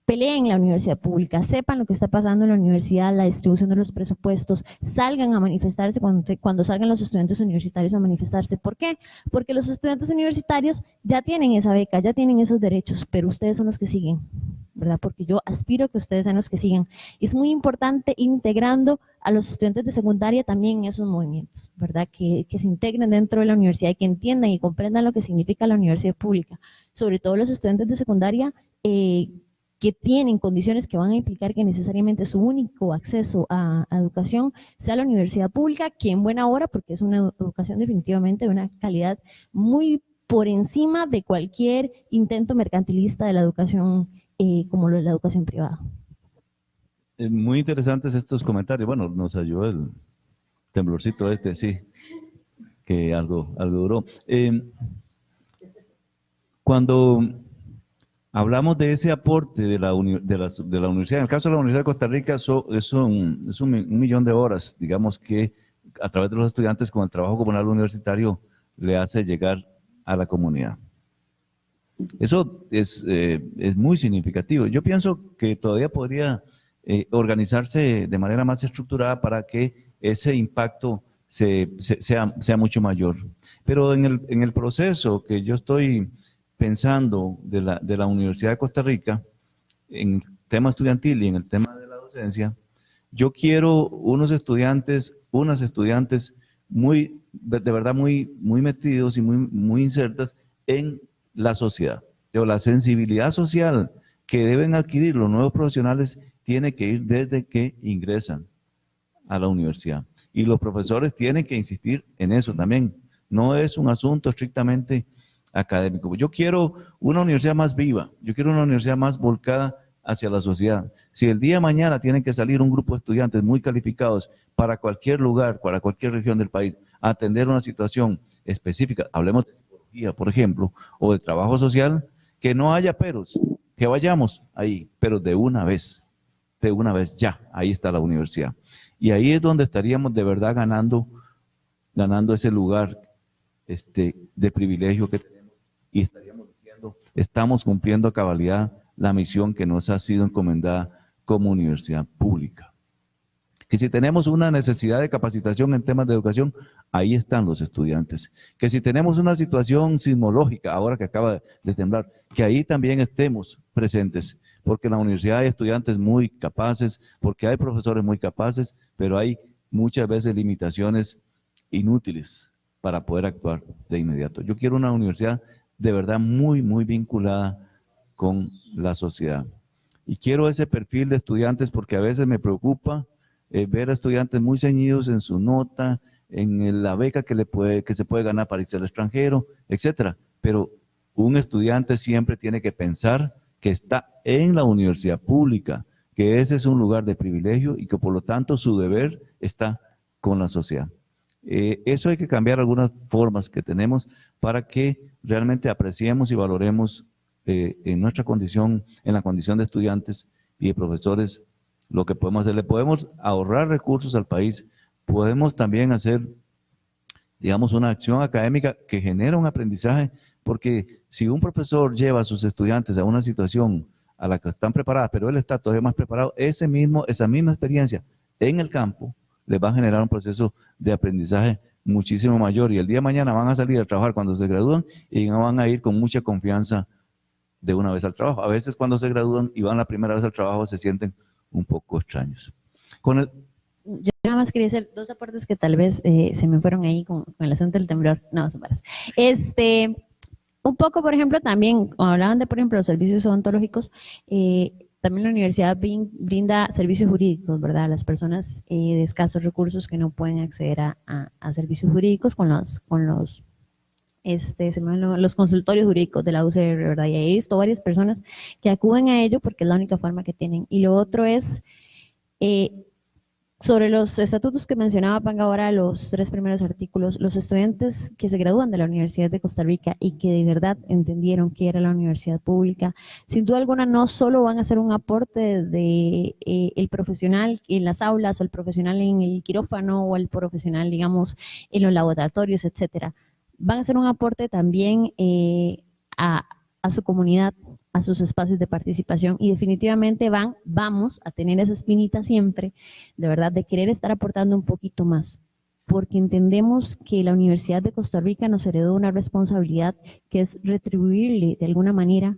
peleen en la universidad pública, sepan lo que está pasando en la universidad, la distribución de los presupuestos, salgan a manifestarse cuando salgan los estudiantes universitarios a manifestarse. ¿Por qué? Porque los estudiantes universitarios ya tienen esa beca, ya tienen esos derechos, pero ustedes son los que siguen, ¿verdad? Porque yo aspiro a que ustedes sean los que sigan. Y es muy importante integrando a los estudiantes de secundaria también en esos movimientos, ¿verdad? Que se integren dentro de la universidad y que entiendan y comprendan lo que significa la universidad pública. Sobre todo los estudiantes de secundaria que tienen condiciones que van a implicar que necesariamente su único acceso a educación sea la universidad pública, que en buena hora, porque es una educación definitivamente de una calidad muy por encima de cualquier intento mercantilista de la educación como lo de la educación privada. Muy interesantes estos comentarios. Bueno, nos ayudó el temblorcito sí, que algo duró. Cuando hablamos de ese aporte de la universidad, en el caso de la Universidad de Costa Rica, es un millón de horas, digamos, que a través de los estudiantes con el trabajo comunal universitario le hace llegar a la comunidad. Eso es muy significativo. Yo pienso que todavía podría organizarse de manera más estructurada para que ese impacto sea mucho mayor. Pero en el proceso que yo estoy pensando de la Universidad de Costa Rica, en el tema estudiantil y en el tema de la docencia, yo quiero unas estudiantes de verdad muy metidos y muy insertas en la sociedad. La sensibilidad social que deben adquirir los nuevos profesionales tiene que ir desde que ingresan a la universidad. Y los profesores tienen que insistir en eso también. No es un asunto estrictamente académico. Yo quiero una universidad más viva, yo quiero una universidad más volcada hacia la sociedad. Si el día de mañana tienen que salir un grupo de estudiantes muy calificados para cualquier lugar, para cualquier región del país, a atender una situación específica, hablemos de psicología, por ejemplo, o de trabajo social, que no haya peros, que vayamos ahí, pero de una vez ya, ahí está la universidad. Y ahí es donde estaríamos de verdad ganando ese lugar de privilegio que tenemos. Y estaríamos diciendo, estamos cumpliendo a cabalidad la misión que nos ha sido encomendada como universidad pública. Que si tenemos una necesidad de capacitación en temas de educación, ahí están los estudiantes. Que si tenemos una situación sismológica, ahora que acaba de temblar, que ahí también estemos presentes, porque en la universidad hay estudiantes muy capaces, porque hay profesores muy capaces, pero hay muchas veces limitaciones inútiles para poder actuar de inmediato. Yo quiero una universidad de verdad muy vinculada con la sociedad. Y quiero ese perfil de estudiantes porque a veces me preocupa ver a estudiantes muy ceñidos en su nota, en la beca que se puede ganar para irse al extranjero, etcétera. Pero un estudiante siempre tiene que pensar que está en la universidad pública, que ese es un lugar de privilegio y que por lo tanto su deber está con la sociedad. Eso hay que cambiar algunas formas que tenemos para que realmente apreciemos y valoremos en nuestra condición, en la condición de estudiantes y de profesores, lo que podemos hacer. Le podemos ahorrar recursos al país, podemos también hacer, digamos, una acción académica que genera un aprendizaje, porque si un profesor lleva a sus estudiantes a una situación a la que están preparadas, pero él está todavía más preparado, esa misma experiencia en el campo les va a generar un proceso de aprendizaje muchísimo mayor, y el día de mañana van a salir a trabajar cuando se gradúan y no van a ir con mucha confianza de una vez al trabajo. A veces cuando se gradúan y van la primera vez al trabajo se sienten un poco extraños. Yo nada más quería hacer dos aportes que tal vez se me fueron ahí con el asunto del temblor. No, son varas. Un poco, por ejemplo, también, cuando hablaban de, por ejemplo, los servicios odontológicos, también la universidad brinda servicios jurídicos, ¿verdad? A las personas de escasos recursos que no pueden acceder a servicios jurídicos con los consultorios jurídicos de la UCR, ¿verdad? Y he visto varias personas que acuden a ello porque es la única forma que tienen. Y lo otro es Sobre los estatutos que mencionaba Panga ahora, los 3 primeros artículos, los estudiantes que se gradúan de la Universidad de Costa Rica y que de verdad entendieron que era la universidad pública, sin duda alguna no solo van a hacer un aporte de el profesional en las aulas o el profesional en el quirófano o el profesional, digamos, en los laboratorios, etcétera. Van a hacer un aporte también a su comunidad, a sus espacios de participación y definitivamente vamos a tener esa espinita siempre, de verdad, de querer estar aportando un poquito más, porque entendemos que la Universidad de Costa Rica nos heredó una responsabilidad que es retribuirle de alguna manera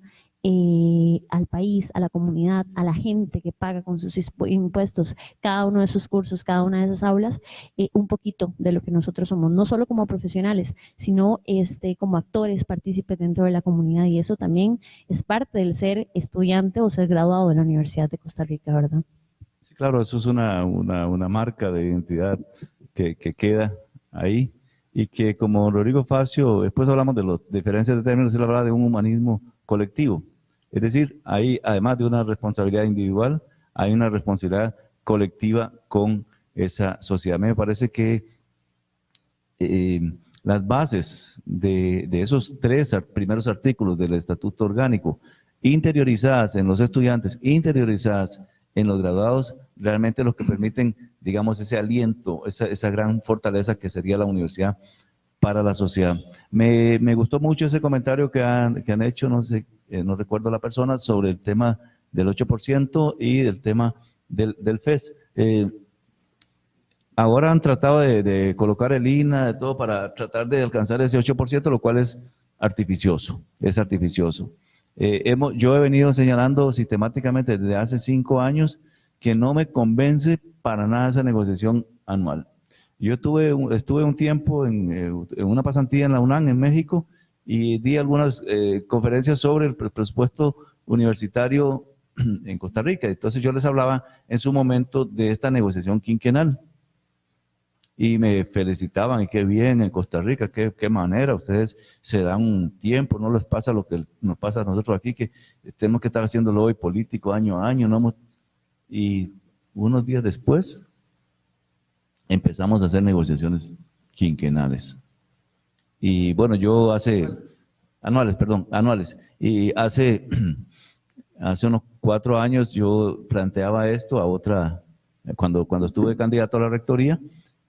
al país, a la comunidad, a la gente que paga con sus impuestos cada uno de esos cursos, cada una de esas aulas, un poquito de lo que nosotros somos, no solo como profesionales, sino como actores, partícipes dentro de la comunidad, y eso también es parte del ser estudiante o ser graduado de la Universidad de Costa Rica, ¿verdad? Sí, claro, eso es una marca de identidad que queda ahí y que, como Rodrigo Facio, después hablamos de las diferencias de términos, él habla de un humanismo colectivo. Es decir, hay, además de una responsabilidad individual, hay una responsabilidad colectiva con esa sociedad. Me parece que las bases de esos 3 primeros artículos del Estatuto Orgánico, interiorizadas en los estudiantes, interiorizadas en los graduados, realmente los que permiten, digamos, ese aliento, esa gran fortaleza que sería la universidad para la sociedad. Me gustó mucho ese comentario que han hecho, no sé, no recuerdo la persona, sobre el tema del 8% y del tema del FES. Ahora han tratado de colocar el INA, de todo, para tratar de alcanzar ese 8%, lo cual es artificioso, yo he venido señalando sistemáticamente desde hace 5 años que no me convence para nada esa negociación anual. Yo estuve un tiempo en una pasantía en la UNAM, en México, y di algunas conferencias sobre el presupuesto universitario en Costa Rica. Entonces yo les hablaba en su momento de esta negociación quinquenal. Y me felicitaban, y qué bien en Costa Rica, qué manera, ustedes se dan un tiempo, no les pasa lo que nos pasa a nosotros aquí, que tenemos que estar haciéndolo hoy político año a año. Y unos días después empezamos a hacer negociaciones quinquenales. Y bueno, anuales. Y hace unos 4 años yo planteaba esto cuando estuve candidato a la rectoría,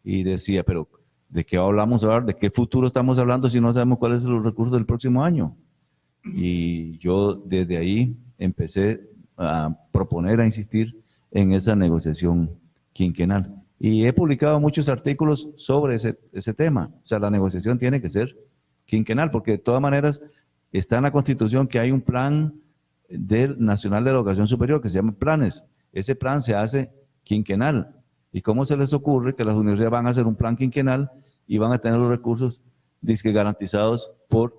y decía, pero ¿de qué hablamos ahora? ¿De qué futuro estamos hablando si no sabemos cuáles son los recursos del próximo año? Y yo desde ahí empecé a proponer, a insistir en esa negociación quinquenal. Y he publicado muchos artículos sobre ese tema. O sea, la negociación tiene que ser quinquenal, porque de todas maneras está en la Constitución que hay un plan nacional de la educación superior que se llama planes. Ese plan se hace quinquenal. ¿Y cómo se les ocurre que las universidades van a hacer un plan quinquenal y van a tener los recursos garantizados por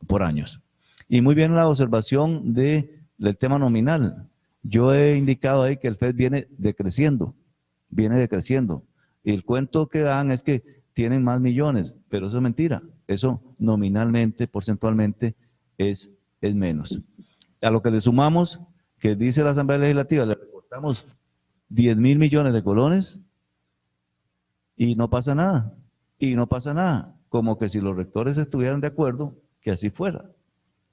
por años? Y muy bien la observación del tema nominal. Yo he indicado ahí que el FED viene decreciendo. Y el cuento que dan es que tienen más millones, pero eso es mentira. Eso nominalmente, porcentualmente, es menos. A lo que le sumamos, que dice la Asamblea Legislativa, le recortamos 10.000 millones de colones y no pasa nada. Y no pasa nada. Como que si los rectores estuvieran de acuerdo, que así fuera.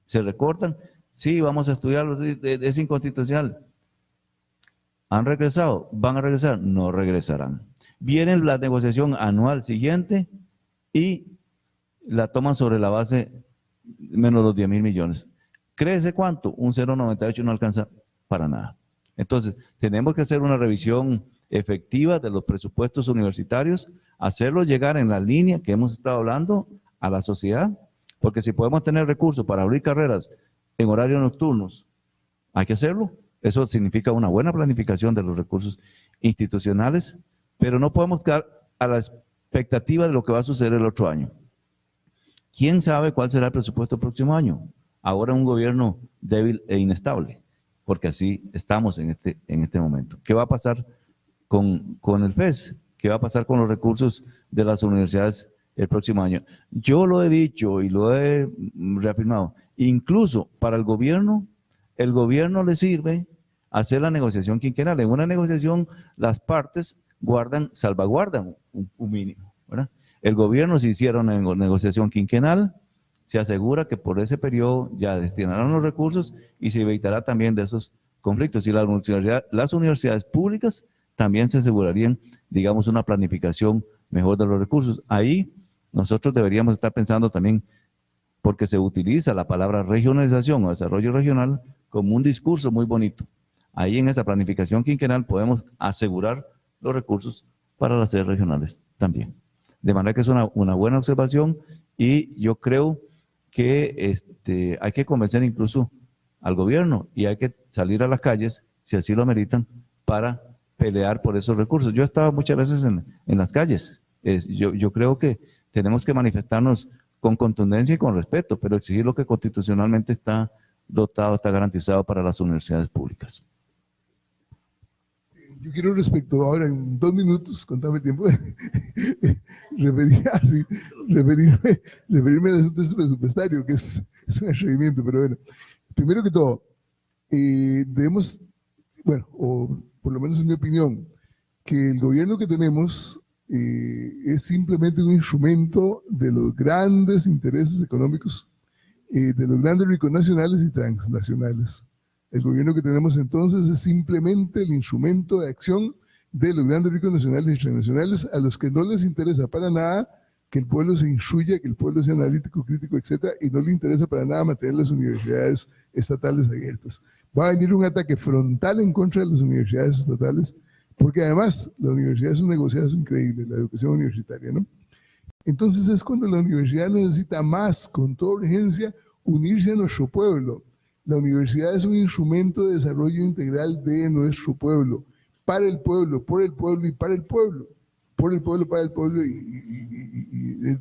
Se recortan, sí, vamos a estudiarlo, es inconstitucional. ¿Han regresado? ¿Van a regresar? No regresarán. Viene la negociación anual siguiente y la toman sobre la base menos los 10.000 millones. ¿Crece cuánto? Un 0,98 no alcanza para nada. Entonces, tenemos que hacer una revisión efectiva de los presupuestos universitarios, hacerlos llegar en la línea que hemos estado hablando a la sociedad, porque si podemos tener recursos para abrir carreras en horarios nocturnos, hay que hacerlo. Eso significa una buena planificación de los recursos institucionales, pero no podemos quedar a la expectativa de lo que va a suceder el otro año. ¿Quién sabe cuál será el presupuesto el próximo año? Ahora un gobierno débil e inestable, porque así estamos en este momento. ¿Qué va a pasar con el FES? ¿Qué va a pasar con los recursos de las universidades el próximo año? Yo lo he dicho y lo he reafirmado. Incluso para el gobierno le sirve hacer la negociación quinquenal. En una negociación las partes salvaguardan un mínimo, ¿verdad? El gobierno, si hiciera una negociación quinquenal, se asegura que por ese periodo ya destinarán los recursos y se evitará también de esos conflictos. Y las universidades públicas también se asegurarían, digamos, una planificación mejor de los recursos. Ahí nosotros deberíamos estar pensando también, porque se utiliza la palabra regionalización o desarrollo regional como un discurso muy bonito. Ahí en esa planificación quinquenal podemos asegurar los recursos para las sedes regionales también. De manera que es una buena observación y yo creo que hay que convencer incluso al gobierno y hay que salir a las calles, si así lo ameritan, para pelear por esos recursos. Yo he estado muchas veces en las calles. Yo creo que tenemos que manifestarnos con contundencia y con respeto, pero exigir lo que constitucionalmente está dotado, está garantizado para las universidades públicas. Yo quiero ahora en 2 minutos, contame el tiempo, referirme al asunto presupuestario, que es un atrevimiento, pero bueno. Primero que todo, debemos, bueno, o por lo menos en mi opinión, que el gobierno que tenemos es simplemente un instrumento de los grandes intereses económicos, de los grandes ricos nacionales y transnacionales. El gobierno que tenemos entonces es simplemente el instrumento de acción de los grandes ricos nacionales y transnacionales, a los que no les interesa para nada que el pueblo se instruya, que el pueblo sea analítico, crítico, etcétera, y no le interesa para nada mantener las universidades estatales abiertas. Va a venir un ataque frontal en contra de las universidades estatales, porque además la universidad es un negociado increíble, la educación universitaria, ¿no? Entonces es cuando la universidad necesita más, con toda urgencia, unirse a nuestro pueblo. La universidad es un instrumento de desarrollo integral de nuestro pueblo, para el pueblo, por el pueblo y para el pueblo. Por el pueblo, para el pueblo y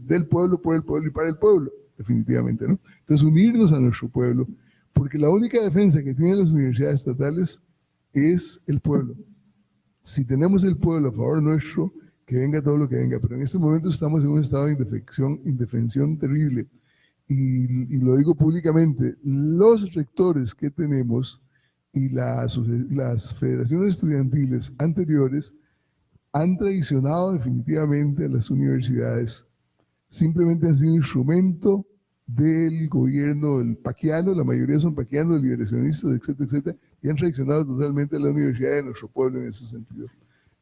del pueblo, por el pueblo y para el pueblo, definitivamente, ¿no? Entonces unirnos a nuestro pueblo, porque la única defensa que tienen las universidades estatales es el pueblo. Si tenemos el pueblo a favor nuestro, que venga todo lo que venga, pero en este momento estamos en un estado de indefensión terrible. Y lo digo públicamente, los rectores que tenemos y las federaciones estudiantiles anteriores han traicionado definitivamente a las universidades. Simplemente han sido un instrumento del gobierno del paquiano, la mayoría son paquianos, liberacionistas, etcétera, etcétera, y han traicionado totalmente a la universidad de nuestro pueblo en ese sentido.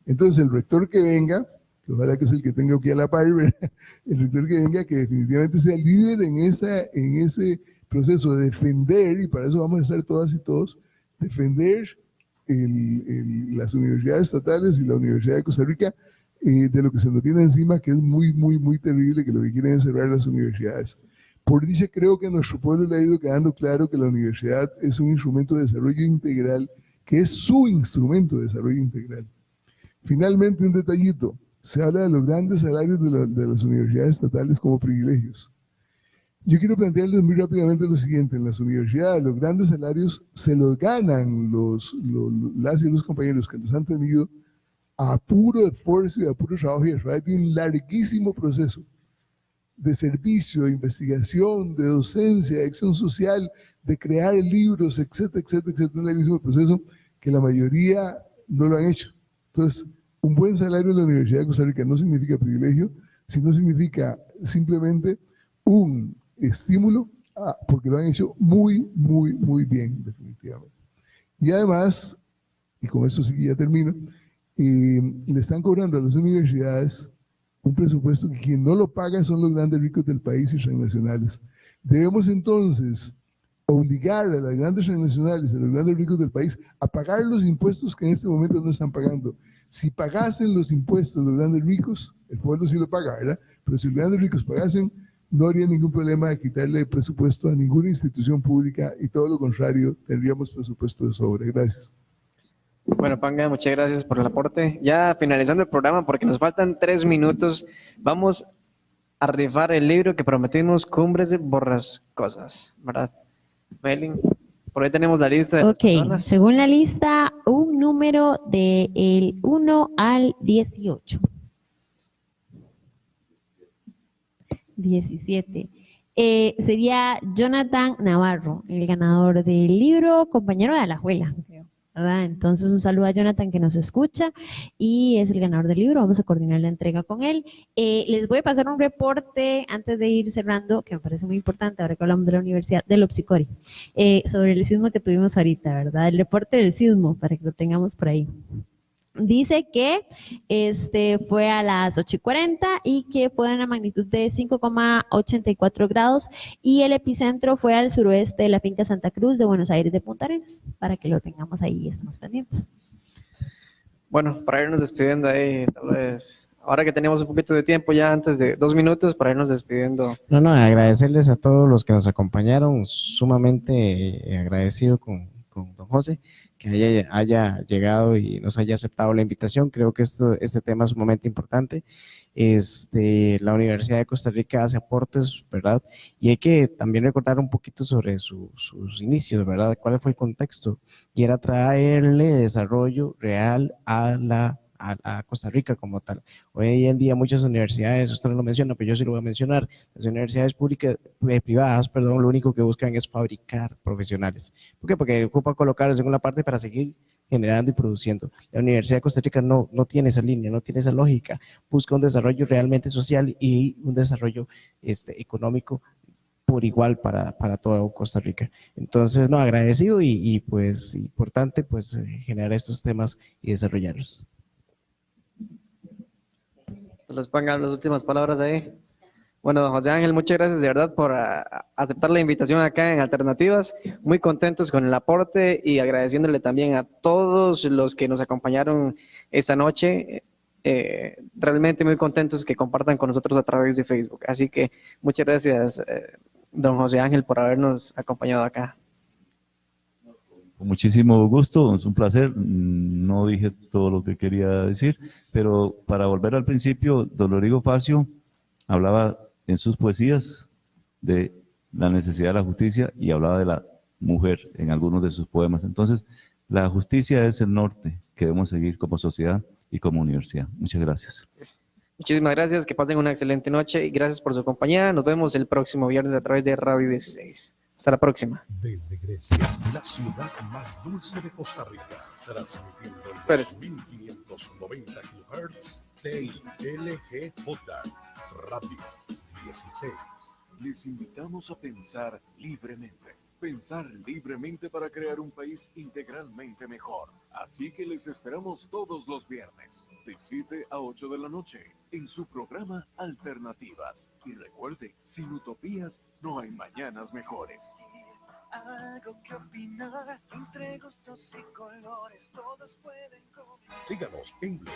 Entonces el rector que venga, que ojalá que es el que tenga aquí a la par, ¿verdad? El rector que venga, que definitivamente sea líder en ese proceso de defender, y para eso vamos a estar todas y todos, defender las universidades estatales y la Universidad de Costa Rica de lo que se nos viene encima, que es muy, muy, muy terrible, que lo que quieren es cerrar las universidades. Por dice, creo que a nuestro pueblo le ha ido quedando claro que la universidad es un instrumento de desarrollo integral, que es su instrumento de desarrollo integral. Finalmente, un detallito. Se habla de los grandes salarios de las universidades estatales como privilegios. Yo quiero plantearles muy rápidamente lo siguiente. En las universidades, los grandes salarios se los ganan las y los compañeros que los han tenido a puro esfuerzo y a puro trabajo y a través de un larguísimo proceso de servicio, de investigación, de docencia, de acción social, de crear libros, etcétera, etcétera, etcétera. Un larguísimo proceso que la mayoría no lo han hecho. Entonces, un buen salario en la Universidad de Costa Rica no significa privilegio, sino significa simplemente un estímulo, porque lo han hecho muy, muy, muy bien, definitivamente. Y además, y con esto sí que ya termino, le están cobrando a las universidades un presupuesto que quien no lo paga son los grandes ricos del país y transnacionales. Debemos entonces obligar a las grandes transnacionales, a los grandes ricos del país, a pagar los impuestos que en este momento no están pagando. Si pagasen los impuestos los grandes ricos, el pueblo sí lo paga, ¿verdad? Pero si los grandes ricos pagasen, no habría ningún problema de quitarle presupuesto a ninguna institución pública y todo lo contrario, tendríamos presupuesto de sobra. Gracias. Bueno, Panga, muchas gracias por el aporte. Ya finalizando el programa, porque nos faltan 3 minutos, vamos a rifar el libro que prometimos, Cumbres de Borrascosas, ¿verdad? Maylin, por ahí tenemos la lista de las personas. Según la lista, un número del 1 al 18. 17. Sería Jonathan Navarro, el ganador del libro, compañero de Alajuela, creo. ¿verdad? Entonces, un saludo a Jonathan que nos escucha y es el ganador del libro. Vamos a coordinar la entrega con él. Les voy a pasar un reporte antes de ir cerrando, que me parece muy importante, ahora que hablamos de la Universidad de Lopsicori, sobre el sismo que tuvimos ahorita, ¿verdad? El reporte del sismo, para que lo tengamos por ahí. Dice que fue a las 8:40 y que fue en la magnitud de 5,84 grados y el epicentro fue al suroeste de la finca Santa Cruz de Buenos Aires de Punta Arenas, para que lo tengamos ahí y estemos pendientes. Bueno, para irnos despidiendo ahí, tal vez, ahora que tenemos un poquito de tiempo ya antes de 2 minutos, para irnos despidiendo. No, agradecerles a todos los que nos acompañaron, sumamente agradecido con don José, que haya llegado y nos haya aceptado la invitación. Creo que este tema es sumamente importante. La Universidad de Costa Rica hace aportes, ¿verdad? Y hay que también recordar un poquito sobre sus inicios, ¿verdad? ¿Cuál fue el contexto? Y era traerle desarrollo real a Costa Rica como tal. Hoy en día muchas universidades, usted no lo menciona, pero yo sí lo voy a mencionar, las universidades privadas, lo único que buscan es fabricar profesionales. ¿Por qué? Porque ocupan colocarlos en una parte para seguir generando y produciendo. La Universidad de Costa Rica no tiene esa línea, no tiene esa lógica, busca un desarrollo realmente social y un desarrollo económico por igual para toda Costa Rica. Entonces, agradecido y pues importante pues generar estos temas y desarrollarlos. Les pongan las últimas palabras ahí. Bueno, José Ángel, muchas gracias de verdad por aceptar la invitación acá en Alternativas. Muy contentos con el aporte y agradeciéndole también a todos los que nos acompañaron esta noche. Realmente muy contentos que compartan con nosotros a través de Facebook. Así que muchas gracias, don José Ángel, por habernos acompañado acá. Con muchísimo gusto, es un placer. No dije todo lo que quería decir, pero para volver al principio, don Rodrigo Facio hablaba en sus poesías de la necesidad de la justicia y hablaba de la mujer en algunos de sus poemas. Entonces, la justicia es el norte que debemos seguir como sociedad y como universidad. Muchas gracias. Muchísimas gracias, que pasen una excelente noche y gracias por su compañía. Nos vemos el próximo viernes a través de Radio 16. Hasta la próxima. Desde Grecia, la ciudad más dulce de Costa Rica, transmitiendo en 2590 kHz, TILGJ, Radio 16. Les invitamos a pensar libremente. Pensar libremente para crear un país integralmente mejor. Así que les esperamos todos los viernes, de 7 a 8 de la noche, en su programa Alternativas. Y recuerde, sin utopías no hay mañanas mejores. Algo que opinar, entre gustos y colores, todos pueden combinar. Síganos en Facebook.